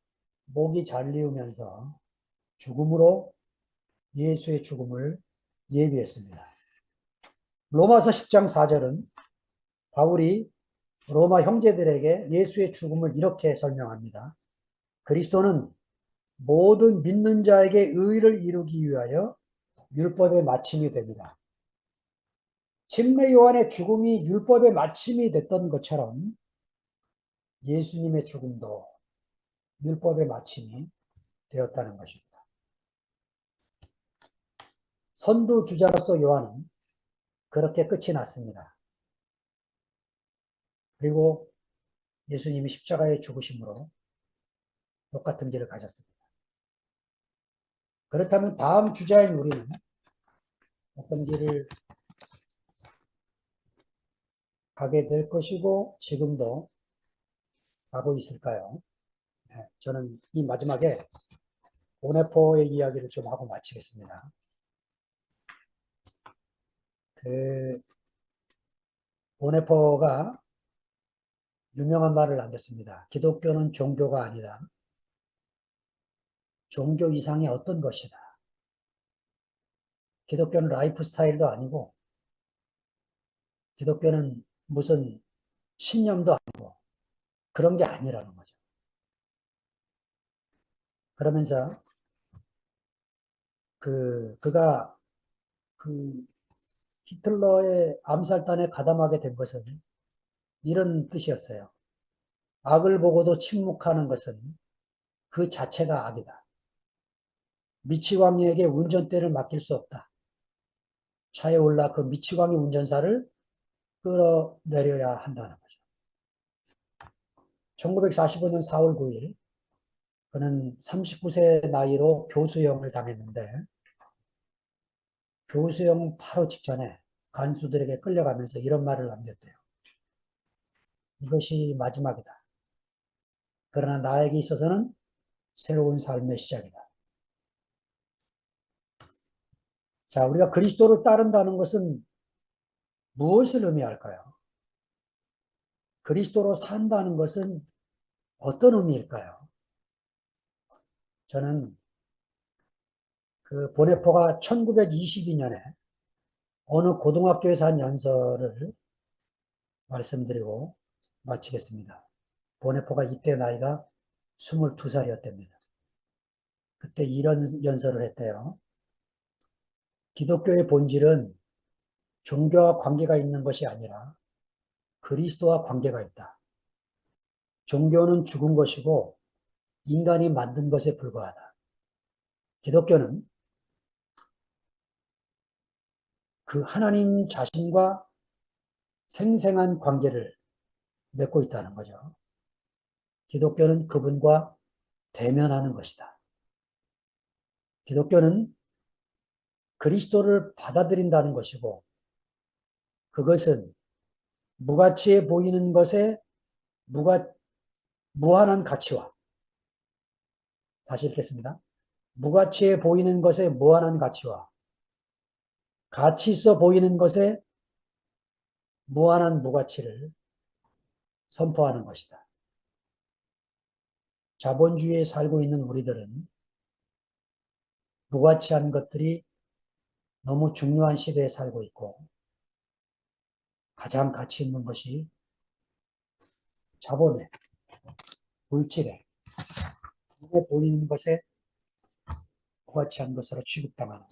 목이 잘리우면서 죽음으로 예수의 죽음을 예비했습니다. 로마서 10장 4절은 바울이 로마 형제들에게 예수의 죽음을 이렇게 설명합니다. 그리스도는 모든 믿는 자에게 의를 이루기 위하여 율법의 마침이 됩니다. 침례 요한의 죽음이 율법의 마침이 됐던 것처럼 예수님의 죽음도 율법의 마침이 되었다는 것입니다. 선두주자로서 요한은 그렇게 끝이 났습니다. 그리고 예수님이 십자가에 죽으심으로 똑같은 길을 가셨습니다. 그렇다면 다음 주자인 우리는 어떤 길을 가게 될 것이고 지금도 가고 있을까요? 네, 저는 이 마지막에 오네포의 이야기를 좀 하고 마치겠습니다. 오네포가 유명한 말을 남겼습니다. 기독교는 종교가 아니다. 종교 이상의 어떤 것이다. 기독교는 라이프 스타일도 아니고 기독교는 무슨 신념도 아니고 그런 게 아니라는 거죠. 그러면서 그가 그 히틀러의 암살단에 가담하게 된 것은 이런 뜻이었어요. 악을 보고도 침묵하는 것은 그 자체가 악이다. 미치광이에게 운전대를 맡길 수 없다. 차에 올라 그 미치광이 운전사를 끌어내려야 한다는 거죠. 1945년 4월 9일 그는 39세 나이로 교수형을 당했는데 교수형 바로 직전에 간수들에게 끌려가면서 이런 말을 남겼대요. 이것이 마지막이다. 그러나 나에게 있어서는 새로운 삶의 시작이다. 자, 우리가 그리스도를 따른다는 것은 무엇을 의미할까요? 그리스도로 산다는 것은 어떤 의미일까요? 저는 그 보네포가 1922년에 어느 고등학교에서 한 연설을 말씀드리고 마치겠습니다. 보네포가 이때 나이가 22살이었답니다. 그때 이런 연설을 했대요. 기독교의 본질은 종교와 관계가 있는 것이 아니라 그리스도와 관계가 있다. 종교는 죽은 것이고 인간이 만든 것에 불과하다. 기독교는 그 하나님 자신과 생생한 관계를 맺고 있다는 거죠. 기독교는 그분과 대면하는 것이다. 기독교는 그리스도를 받아들인다는 것이고 그것은 무가치해 보이는 것에 무한한 가치와 다시 읽겠습니다. 무가치해 보이는 것에 무한한 가치와 가치 있어 보이는 것에 무한한 무가치를 선포하는 것이다. 자본주의에 살고 있는 우리들은 무가치한 것들이 너무 중요한 시대에 살고 있고 가장 가치 있는 것이 자본에, 물질에, 눈에 보이는 것에 무가치한 것으로 취급당하는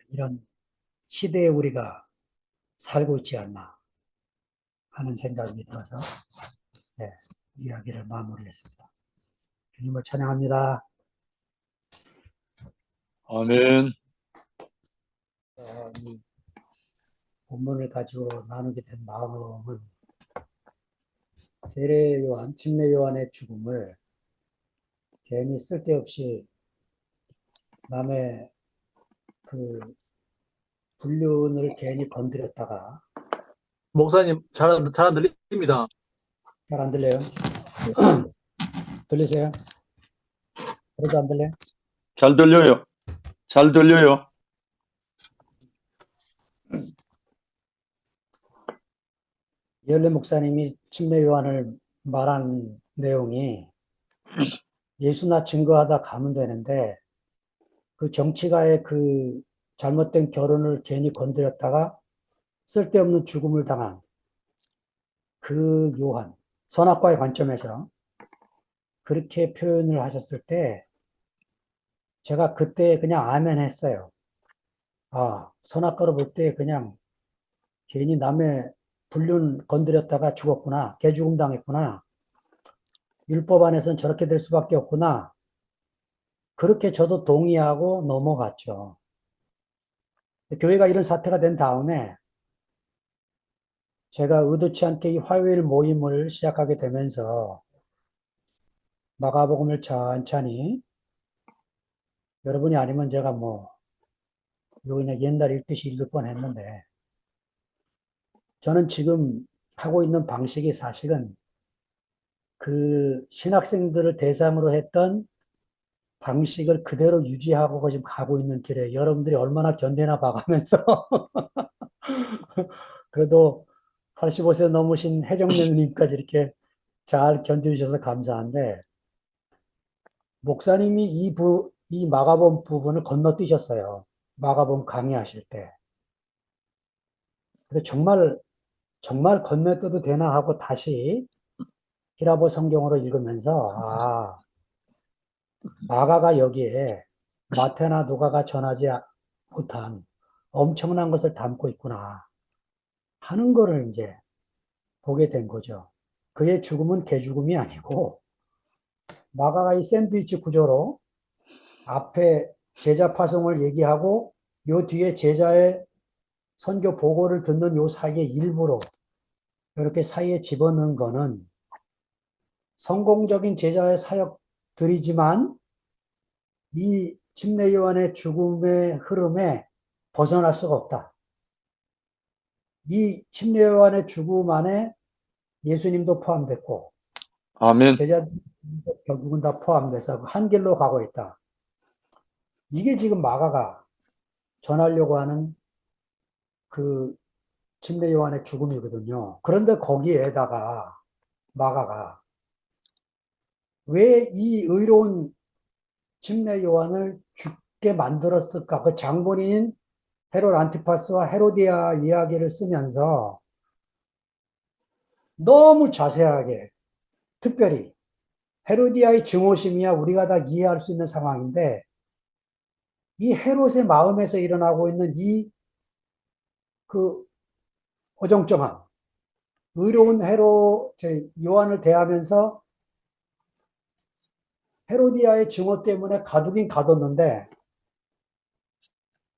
이런 시대에 우리가 살고 있지 않나 하는 생각이 들어서 네, 이야기를 마무리했습니다. 주님을 찬양합니다. 아멘. 이 본문을 가지고 나누게 된 마음은 세례 요한, 침례 요한의 죽음을 괜히 쓸데없이 남의 그 불륜을 괜히 건드렸다가 목사님, 잘 안 들립니다. 잘 안 들려요? 들리세요? 그래도 안 들려요? 잘 들려요. 잘 들려요. 이열래 목사님이 침례 요한을 말한 내용이 예수나 증거하다 가면 되는데 그 정치가의 그 잘못된 결혼을 괜히 건드렸다가 쓸데없는 죽음을 당한 그 요한, 선악과의 관점에서 그렇게 표현을 하셨을 때 제가 그때 그냥 아멘 했어요. 아, 선악과로 볼 때 그냥 괜히 남의 불륜 건드렸다가 죽었구나. 개죽음 당했구나. 율법 안에서는 저렇게 될 수밖에 없구나. 그렇게 저도 동의하고 넘어갔죠. 교회가 이런 사태가 된 다음에 제가 의도치 않게 이 화요일 모임을 시작하게 되면서 마가복음을 천천히 여러분이 아니면 제가 뭐 이거 그냥 옛날 읽듯이 읽을 뻔했는데 저는 지금 하고 있는 방식이 사실은 그 신학생들을 대상으로 했던 방식을 그대로 유지하고 지금 가고 있는 길에 여러분들이 얼마나 견디나 봐가면서 그래도 85세 넘으신 해정님까지 이렇게 잘 견뎌주셔서 감사한데 목사님이 이 마가복음 부분을 건너뛰셨어요. 마가복음 강의하실 때. 그래서 정말 건너뛰어도 되나 하고 다시 히라보 성경으로 읽으면서 마가가 여기에 마태나 누가가 전하지 못한 엄청난 것을 담고 있구나 하는 거를 이제 보게 된 거죠. 그의 죽음은 개죽음이 아니고 마가가 이 샌드위치 구조로 앞에 제자 파송을 얘기하고 요 뒤에 제자의 선교 보고를 듣는 요 사이에 일부러 이렇게 사이에 집어넣은 거는 성공적인 제자의 사역들이지만 이 침례 요한의 죽음의 흐름에 벗어날 수가 없다. 이 침례 요한의 죽음 안에 예수님도 포함됐고 아멘. 제자들도 결국은 다 포함돼서 한 길로 가고 있다. 이게 지금 마가가 전하려고 하는 그 침례 요한의 죽음이거든요. 그런데 거기에다가 마가가 왜 이 의로운 침례 요한을 죽게 만들었을까? 그 장본인인 헤롯 안티파스와 헤로디아 이야기를 쓰면서 너무 자세하게, 특별히 헤로디아의 증오심이야 우리가 다 이해할 수 있는 상황인데 이 헤롯의 마음에서 일어나고 있는 이 그 어정쩡한 의로운 요한을 대하면서 헤로디아의 증오 때문에 가두긴 가뒀는데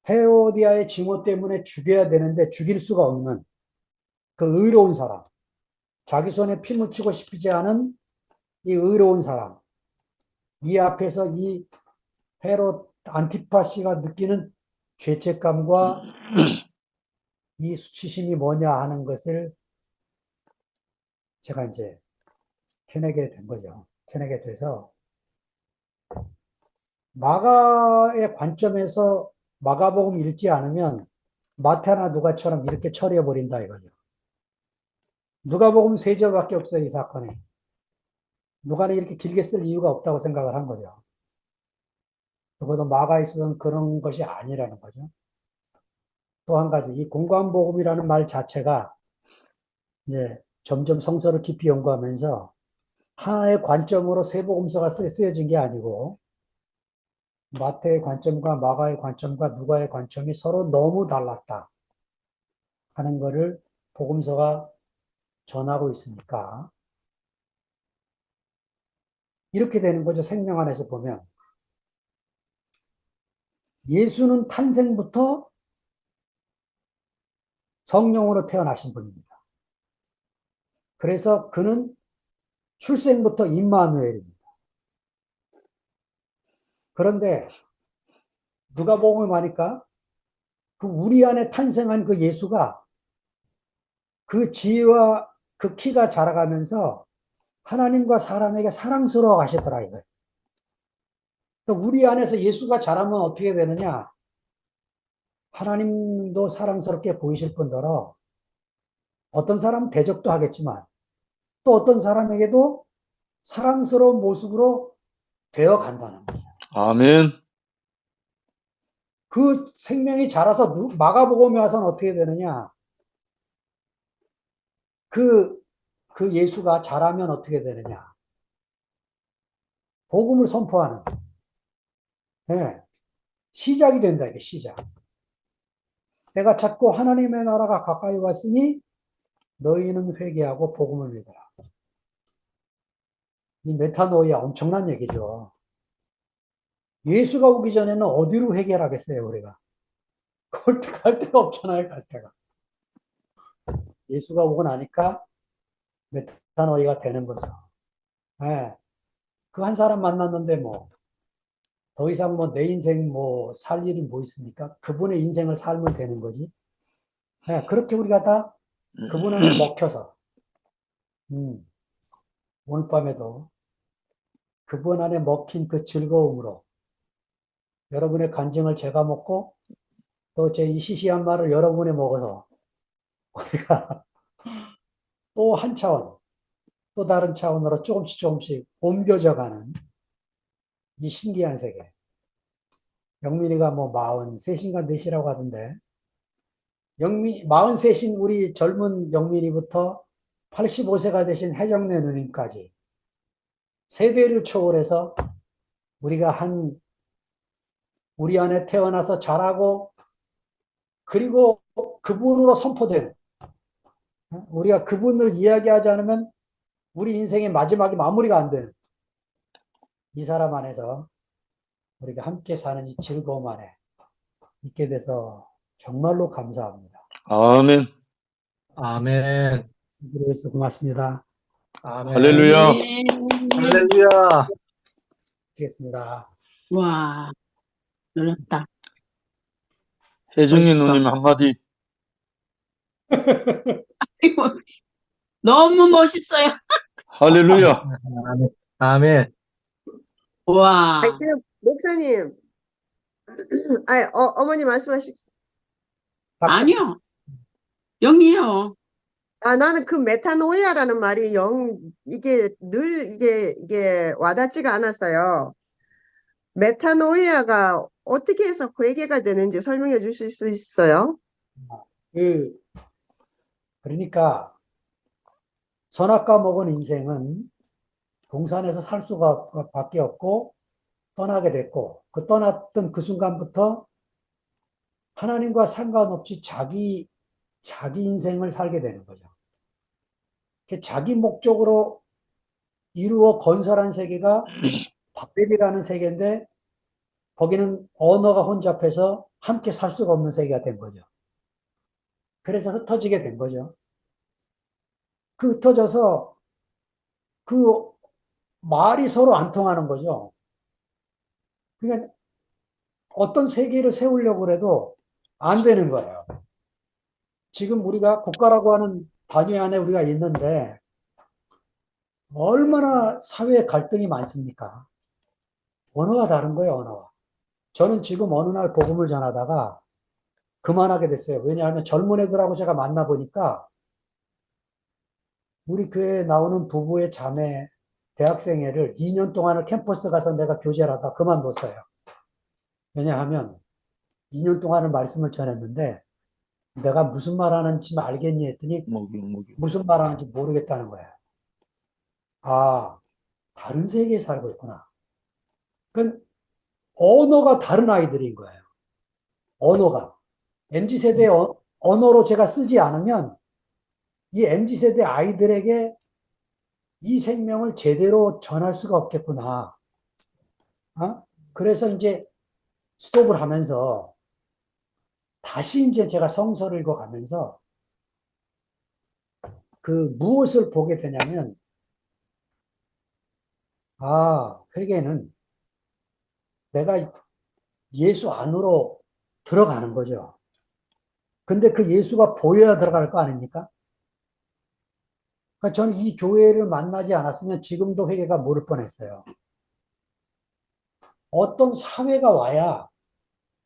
헤로디아의 증오 때문에 죽여야 되는데 죽일 수가 없는 그 의로운 사람, 자기 손에 피 묻히고 싶지 않은 이 의로운 사람, 이 앞에서 이 헤롯 안티파시가 느끼는 죄책감과 이 수치심이 뭐냐 하는 것을 제가 이제 캐내게 된 거죠. 캐내게 돼서 마가의 관점에서 마가복음 읽지 않으면 마태나 누가처럼 이렇게 처리해 버린다 이거죠. 누가복음 세 절밖에 없어요, 이 사건에. 누가는 이렇게 길게 쓸 이유가 없다고 생각을 한 거죠. 적어도 마가에 있어서는 그런 것이 아니라는 거죠. 또 한 가지, 이 공관복음이라는 말 자체가 이제 점점 성서를 깊이 연구하면서 하나의 관점으로 세 복음서가 쓰여진 게 아니고 마태의 관점과 마가의 관점과 누가의 관점이 서로 너무 달랐다 하는 것을 복음서가 전하고 있으니까 이렇게 되는 거죠. 생명 안에서 보면 예수는 탄생부터 성령으로 태어나신 분입니다. 그래서 그는 출생부터 임마누엘입니다. 그런데 누가복음을 보니까 그 우리 안에 탄생한 그 예수가 그 지혜와 그 키가 자라가면서 하나님과 사람에게 사랑스러워 가시더라 이거예요. 우리 안에서 예수가 자라면 어떻게 되느냐? 하나님도 사랑스럽게 보이실 뿐더러 어떤 사람은 대적도 하겠지만 또 어떤 사람에게도 사랑스러운 모습으로 되어 간다는 거죠. 아멘. 그 생명이 자라서 마가복음에 와서는 어떻게 되느냐? 그 예수가 자라면 어떻게 되느냐? 복음을 선포하는, 예, 시작이 된다, 이게 시작. 내가 자꾸 하나님의 나라가 가까이 왔으니 너희는 회개하고 복음을 믿어라. 이 메타노이아 엄청난 얘기죠. 예수가 오기 전에는 어디로 회개를 하겠어요, 우리가? 갈 데가 없잖아요, 갈 데가. 예수가 오고 나니까 메타노이가 되는 거죠. 예. 그 한 사람 만났는데 뭐, 더 이상 뭐 내 인생 뭐 살 일이 뭐 있습니까? 그분의 인생을 살면 되는 거지. 예, 그렇게 우리가 다 그분 안에 먹혀서, 음, 오늘 밤에도 그분 안에 먹힌 그 즐거움으로 여러분의 간증을 제가 먹고 또 제 이 시시한 말을 여러분이 먹어서 우리가 또 한 차원, 또 다른 차원으로 조금씩 조금씩 옮겨져 가는 이 신기한 세계. 영민이가 뭐 43인가 4시라고 하던데, 43인 우리 젊은 영민이부터 85세가 되신 해정래 누님까지 세대를 초월해서 우리가 우리 안에 태어나서 자라고 그리고 그분으로 선포되는, 우리가 그분을 이야기하지 않으면 우리 인생의 마지막이 마무리가 안 되는 이 사람 안에서 우리가 함께 사는 이 즐거움 안에 있게 돼서 정말로 감사합니다. 아멘. 아멘. 그래서 고맙습니다. 아멘. 할렐루야. 할렐루야. 하겠습니다. 와, 놀랍다. 혜정이 멋있어. 누님 한마디. 아이고, 너무 멋있어요. 할렐루야. 아멘. 아멘. 와, 아니, 그냥 목사님, 아니, 어머니 말씀하시, 아니요. 영이에요. 나는 그 메타노이아라는 말이 이게 늘 이게 와닿지가 않았어요. 메타노이아가 어떻게 해서 회개가 되는지 설명해 주실 수 있어요? 그러니까 선악과 먹은 인생은 동산에서 살 수가 밖에 없고 떠나게 됐고, 그 떠났던 그 순간부터 하나님과 상관없이 자기 인생을 살게 되는 거죠. 자기 목적으로 이루어 건설한 세계가 바벨이라는 세계인데, 거기는 언어가 혼잡해서 함께 살 수가 없는 세계가 된 거죠. 그래서 흩어지게 된 거죠. 그 흩어져서 그 말이 서로 안 통하는 거죠. 그러니까 어떤 세계를 세우려고 해도 안 되는 거예요. 지금 우리가 국가라고 하는 단위 안에 우리가 있는데 얼마나 사회에 갈등이 많습니까? 언어가 다른 거예요, 언어가. 저는 지금 어느 날 복음을 전하다가 그만하게 됐어요. 왜냐하면 젊은 애들하고 제가 만나보니까 우리 교회에 나오는 부부의 자매 대학생애를 2년 동안을 캠퍼스 가서 내가 교제를 하다 그만뒀어요. 왜냐하면 2년 동안을 말씀을 전했는데 내가 무슨 말 하는지 알겠니 했더니 무슨 말 하는지 모르겠다는 거야. 아, 다른 세계에 살고 있구나. 그건 언어가 다른 아이들인 거예요. 언어가. MZ세대의 언어로 제가 쓰지 않으면 이 MZ세대 아이들에게 이 생명을 제대로 전할 수가 없겠구나. 그래서 이제 스톱을 하면서 다시 이제 제가 성서를 읽어가면서 그 무엇을 보게 되냐면, 회개는 내가 예수 안으로 들어가는 거죠. 근데 그 예수가 보여야 들어갈 거 아닙니까? 그러니까 저는 이 교회를 만나지 않았으면 지금도 회개가 모를 뻔했어요. 어떤 사회가 와야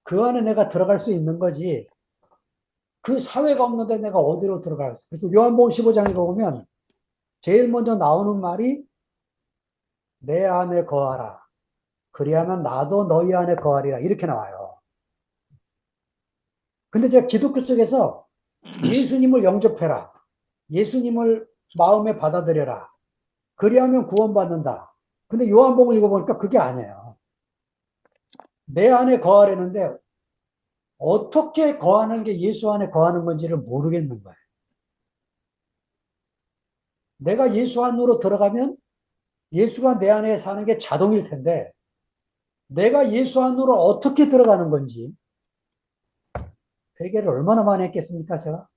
그 안에 내가 들어갈 수 있는 거지. 그 사회가 없는데 내가 어디로 들어가겠어? 그래서 요한복음 15장에 보면 제일 먼저 나오는 말이 내 안에 거하라. 그리하면 나도 너희 안에 거하리라. 이렇게 나와요. 근데 제가 기독교 쪽에서 예수님을 영접해라. 예수님을 마음에 받아들여라. 그리하면 구원받는다. 근데 요한복음 읽어보니까 그게 아니에요. 내 안에 거하려는데 어떻게 거하는 게 예수 안에 거하는 건지를 모르겠는 거예요. 내가 예수 안으로 들어가면 예수가 내 안에 사는 게 자동일 텐데 내가 예수 안으로 어떻게 들어가는 건지 회개를 얼마나 많이 했겠습니까, 제가?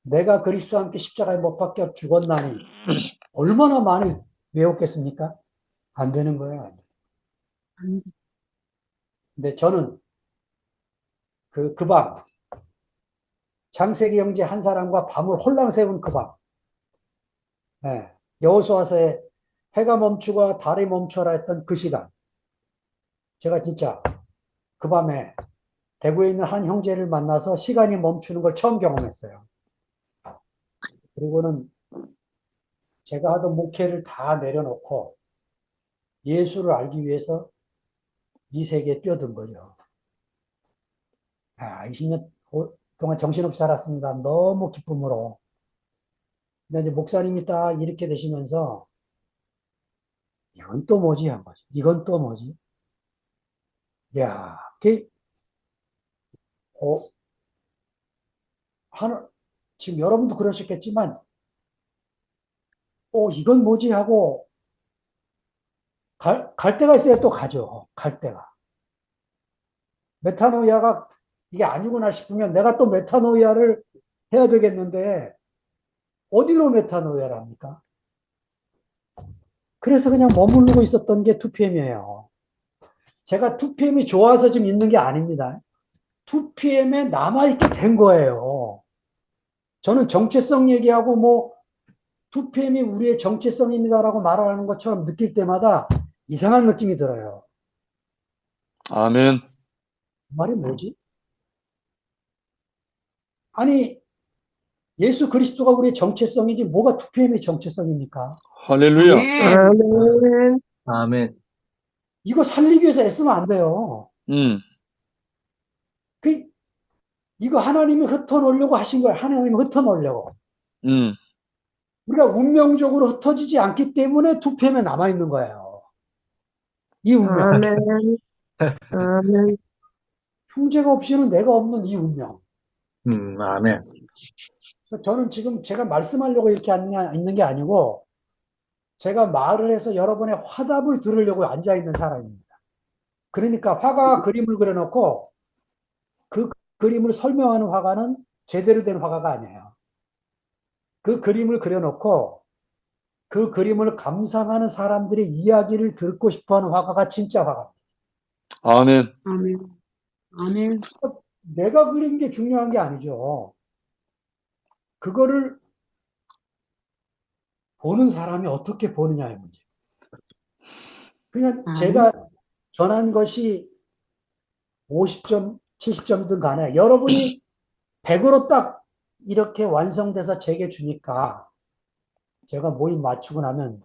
내가 그리스도와 함께 십자가에 못 박혀 죽었나니 얼마나 많이 외웠겠습니까? 안 되는 거예요. 안 돼요. 근데 저는 그 밤, 장세기 형제 한 사람과 밤을 홀랑 세운 그 밤, 예, 여호수아서에 해가 멈추고 달이 멈춰라 했던 그 시간, 제가 진짜 그 밤에 대구에 있는 한 형제를 만나서 시간이 멈추는 걸 처음 경험했어요. 그리고는 제가 하던 목회를 다 내려놓고 예수를 알기 위해서 이 세계에 뛰어든 거죠. 20년 동안 정신없이 살았습니다. 너무 기쁨으로. 근데 이제 목사님이 딱 이렇게 되시면서 이건 또 뭐지? 한 거죠. 이건 또 뭐지? 야, 어, 지금 여러분도 그러셨겠지만, 이건 뭐지? 하고 갈 때가 있어야 또 가죠. 갈 때가. 메타노이아가 이게 아니구나 싶으면 내가 또 메타노이아를 해야 되겠는데, 어디로 메타노이아를 합니까? 그래서 그냥 머무르고 있었던 게 2PM이에요. 제가 2PM이 좋아서 지금 있는 게 아닙니다. 2PM에 남아있게 된 거예요. 저는 정체성 얘기하고 2PM이 우리의 정체성입니다라고 말하는 것처럼 느낄 때마다 이상한 느낌이 들어요. 아멘. 그 말이 뭐지? 아니, 예수 그리스도가 우리의 정체성이지 뭐가 2PM의 정체성입니까? 할렐루야. 아멘. 아멘. 이거 살리기 위해서 애쓰면 안 돼요. 이거 하나님이 흩어놓으려고 하신 거예요. 하나님이 흩어놓으려고. 우리가 운명적으로 흩어지지 않기 때문에 2PM에 남아있는 거예요. 이 운명. 아멘. 아멘. 형제가 없이는 내가 없는 이 운명. 아멘. 그래서 저는 지금 제가 말씀하려고 이렇게 있는 게 아니고 제가 말을 해서 여러분의 화답을 들으려고 앉아있는 사람입니다. 그러니까 화가 그림을 그려놓고 그 그림을 설명하는 화가는 제대로 된 화가가 아니에요. 그 그림을 그려놓고 그 그림을 감상하는 사람들의 이야기를 듣고 싶어하는 화가가 진짜 화가입니다. 아멘. 아멘. 아멘. 내가 그린 게 중요한 게 아니죠. 그거를 보는 사람이 어떻게 보느냐의 문제. 그냥 제가 전한 것이 50점, 70점든 간에 여러분이 100으로 딱 이렇게 완성돼서 제게 주니까 제가 모임 마치고 나면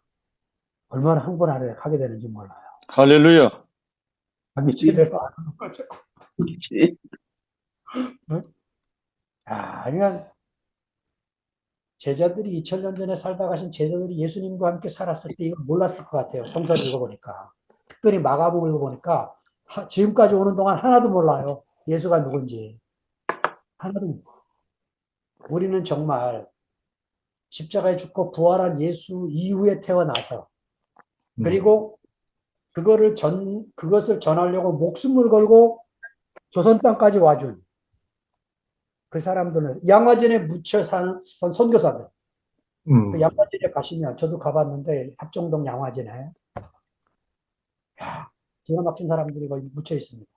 얼마나 흥분하게 하게 되는지 몰라요. 할렐루야. 아니, 제대로 안 하는 거죠. 응? 그냥 제자들이 2000년 전에 살다 가신 제자들이 예수님과 함께 살았을 때 이거 몰랐을 것 같아요. 성서를 읽어보니까. 특별히 마가복음을 읽어보니까 지금까지 오는 동안 하나도 몰라요. 예수가 누군지. 하나도 몰라요. 우리는 정말 십자가에 죽고 부활한 예수 이후에 태어나서 그리고 그것을 전하려고 목숨을 걸고 조선 땅까지 와준 그 사람들은 양화진에 묻혀 사는 선교사들. 그 양화진에 가시면 저도 가봤는데 합정동 양화진에 기가 막힌 사람들이 거기 묻혀 있습니다.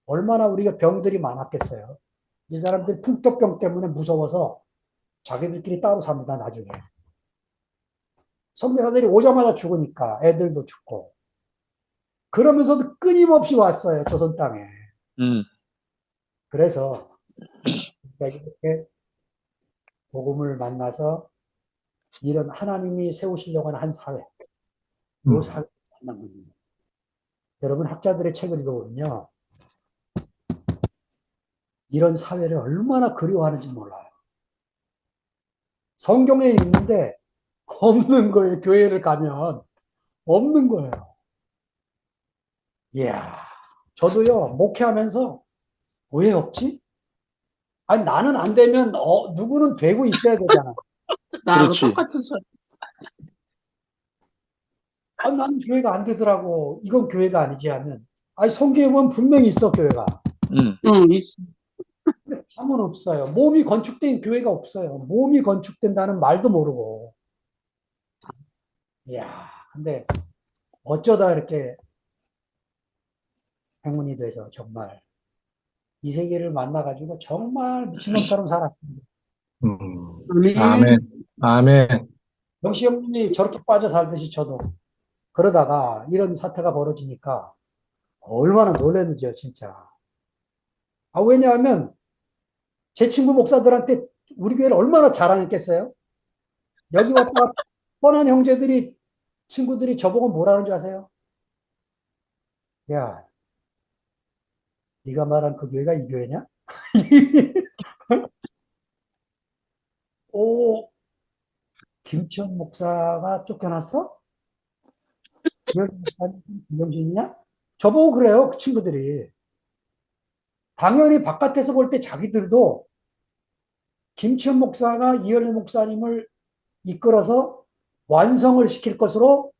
얼마나 우리가 병들이 많았겠어요. 이 사람들이 풍토병 때문에 무서워서 자기들끼리 따로 삽니다. 나중에 선교사들이 오자마자 죽으니까 애들도 죽고 그러면서도 끊임없이 왔어요. 조선 땅에. 그래서 그러니까 이렇게 복음을 만나서 이런 하나님이 세우시려고 하는 한 사회, 그 사회 만난 겁니다. 여러분 학자들의 책을 읽어보면요. 이런 사회를 얼마나 그리워하는지 몰라요. 성경에 있는데 없는 거예요. 교회를 가면 없는 거예요. 이야, 저도요, 목회하면서 왜 없지? 아니, 나는 안 되면, 누구는 되고 있어야 되잖아. 나하고 그렇지. 똑같은 소리. 아, 나는 교회가 안 되더라고. 이건 교회가 아니지 하면. 아니, 성경에 보면 분명히 있어, 교회가. 응, 있어. 근데 함은 없어요. 몸이 건축된 교회가 없어요. 몸이 건축된다는 말도 모르고. 이야, 근데 어쩌다 이렇게 행운이 돼서 정말 이 세계를 만나가지고 정말 미친놈처럼 살았습니다. 아멘. 아멘. 아멘. 영시 형님이 저렇게 빠져 살듯이 저도 그러다가 이런 사태가 벌어지니까 얼마나 놀랐는지요, 진짜. 아, 왜냐하면 제 친구 목사들한테 우리 교회를 얼마나 자랑했겠어요? 여기 왔다가 뻔한 형제들이, 친구들이 저보고 뭐라는 줄 아세요? 야, 네가 말한 그 교회가 이 교회냐? 오, 김치현 목사가 쫓겨났어? 이현 목사님 제정신이냐? 저보고 그래요, 그 친구들이. 당연히 바깥에서 볼 때 자기들도 김치현 목사가 이현래 목사님을 이끌어서 완성을 시킬 것으로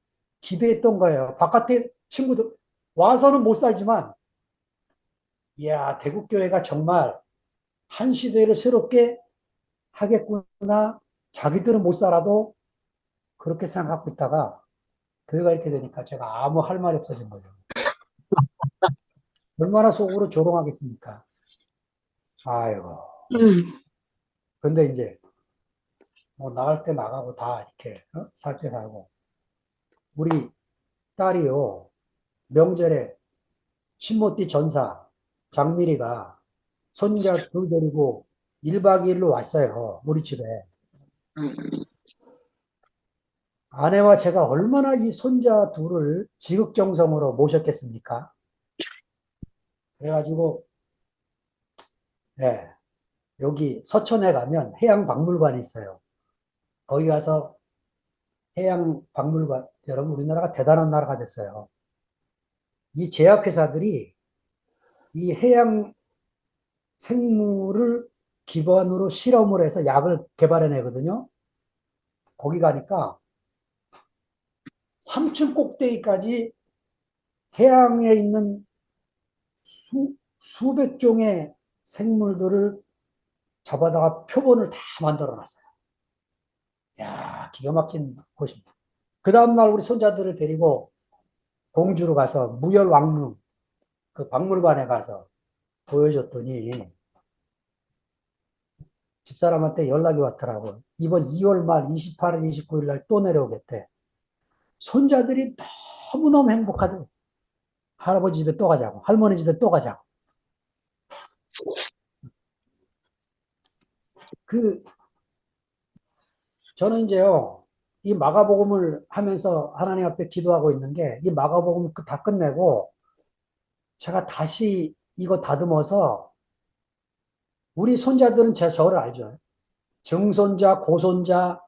기대했던 거예요. 바깥에 친구들 와서는 못 살지만, 이야, 대국교회가 정말 한 시대를 새롭게 하겠구나. 자기들은 못 살아도 그렇게 생각하고 있다가 교회가 이렇게 되니까 제가 아무 할 말이 없어진 거죠. 얼마나 속으로 조롱하겠습니까? 아이고. 응. 근데 이제 뭐 나갈 때 나가고 다 이렇게 살 때 살고. 우리 딸이요. 명절에 신모띠 전사 장미리가 손자 둘 데리고 1박 2일로 왔어요. 우리 집에. 아내와 제가 얼마나 이 손자 둘을 지극정성으로 모셨겠습니까? 그래가지고, 예, 여기 서천에 가면 해양박물관이 있어요. 거기 가서 해양박물관, 여러분, 우리나라가 대단한 나라가 됐어요. 이 제약회사들이 이 해양 생물을 기반으로 실험을 해서 약을 개발해내거든요. 거기 가니까 3층 꼭대기까지 해양에 있는 수백 종의 생물들을 잡아다가 표본을 다 만들어 놨어요. 야, 기가 막힌 곳입니다. 그 다음날 우리 손자들을 데리고 공주로 가서 무열왕릉 그 박물관에 가서 보여줬더니 집사람한테 연락이 왔더라고. 이번 2월 말 28일, 29일 날 또 내려오겠대. 손자들이 너무너무 행복하대. 할아버지 집에 또 가자고. 할머니 집에 또 가자고. 그, 저는 이제요, 이 마가복음을 하면서 하나님 앞에 기도하고 있는 게, 이 마가복음 다 끝내고, 제가 다시 이거 다듬어서, 우리 손자들은 저를 알죠. 증손자, 고손자,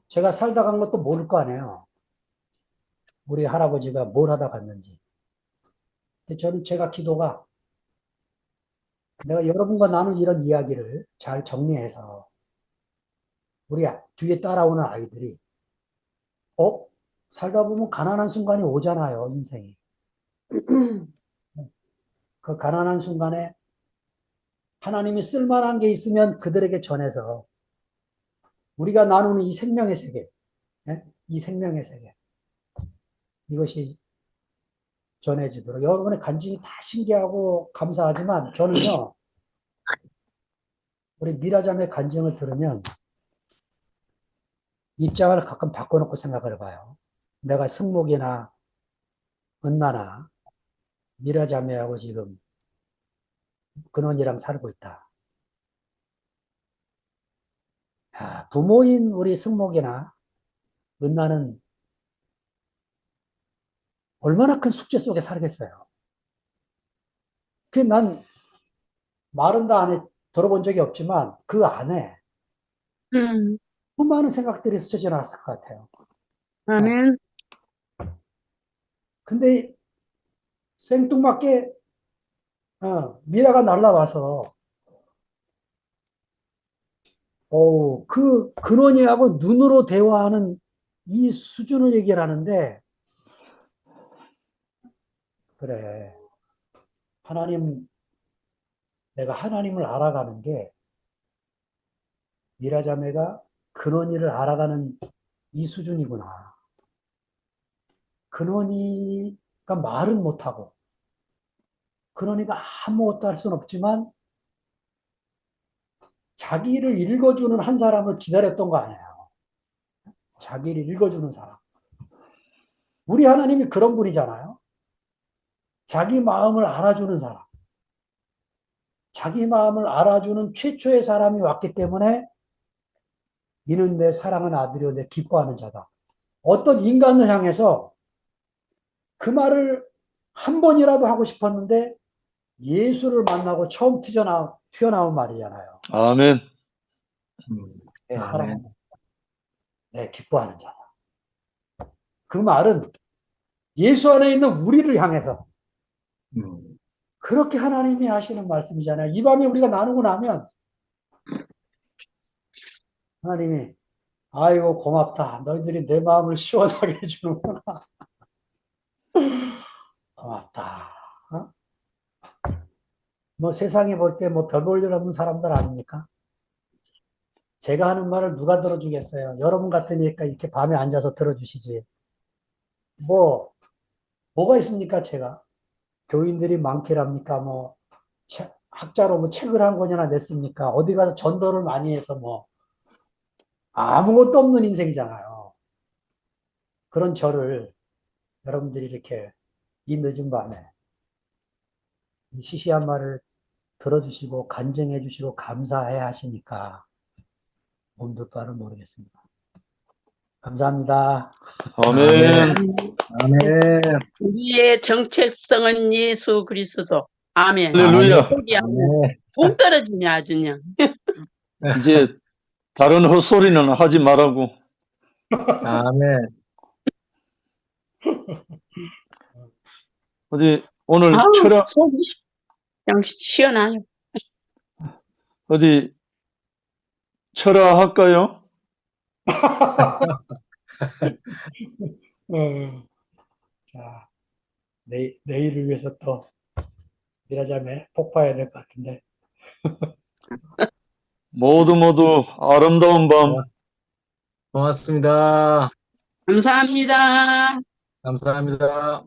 제가 살다 간 것도 모를 거 아니에요. 우리 할아버지가 뭘 하다 갔는지. 근데 저는 제가 기도가, 내가 여러분과 나눈 이런 이야기를 잘 정리해서, 우리 뒤에 따라오는 아이들이, 어? 살다 보면 가난한 순간이 오잖아요, 인생이. 그 가난한 순간에 하나님이 쓸만한 게 있으면 그들에게 전해서 우리가 나누는 이 생명의 세계, 예? 이 생명의 세계, 이것이 전해지도록 여러분의 간증이 다 신기하고 감사하지만 저는요, 우리 미라자매 간증을 들으면 입장을 가끔 바꿔놓고 생각을 해봐요. 내가 승목이나 은나나 미라자매하고 지금 근원이랑 살고 있다. 부모인 우리 승목이나 은나는 얼마나 큰 숙제 속에 살겠어요. 난 말은 다 안에 들어본 적이 없지만 그 안에 음, 수많은 생각들이 스쳐 지나갔을 것 같아요. 아멘. 근데 생뚱맞게 미라가 날라와서 그 근원이하고 눈으로 대화하는 이 수준을 얘기를 하는데, 그래, 내가 하나님을 알아가는 게 미라 자매가 근원이를 알아가는 이 수준이구나. 근원이가 말은 못하고 근원이가 아무것도 할 수는 없지만 자기를 읽어주는 한 사람을 기다렸던 거 아니에요. 자기를 읽어주는 사람. 우리 하나님이 그런 분이잖아요. 자기 마음을 알아주는 사람. 자기 마음을 알아주는 최초의 사람이 왔기 때문에 이는 내 사랑하는 아들이요 내 기뻐하는 자다. 어떤 인간을 향해서 그 말을 한 번이라도 하고 싶었는데 예수를 만나고 처음 튀어나온 말이잖아요. 아멘. 내 아멘. 사랑하는 내 기뻐하는 자다. 그 말은 예수 안에 있는 우리를 향해서 그렇게 하나님이 하시는 말씀이잖아요. 이 밤에 우리가 나누고 나면 하나님이 아이고 고맙다. 너희들이 내 마음을 시원하게 해주는구나. 고맙다. 어? 뭐 세상에 볼 때 뭐 별 볼 일 없는 사람들 아닙니까? 제가 하는 말을 누가 들어주겠어요? 여러분 같으니까 이렇게 밤에 앉아서 들어주시지. 뭐가 있습니까, 제가? 교인들이 많기랍니까? 학자로 책을 한 권이나 냈습니까? 어디 가서 전도를 많이 해서 아무것도 없는 인생이잖아요. 그런 저를 여러분들이 이렇게 이 늦은 밤에 이 시시한 말을 들어주시고 간증해 주시고 감사해 하시니까 몸둘 바를 모르겠습니다. 감사합니다. 아멘. 아멘. 우리의 정체성은 예수 그리스도. 아멘. 할렐루야. 거기 아멘. 동 떨어지네, 아주 그냥. 이제 다른 헛소리는 하지 말라고. 아멘. 어디 오늘 아우, 철학 속이 그냥 시원하요. 어디 철학할까요? 자, 내일을 위해서 또 미라자매 폭파해야 될 것 같은데. 모두 아름다운 밤. 고맙습니다. 감사합니다. 감사합니다.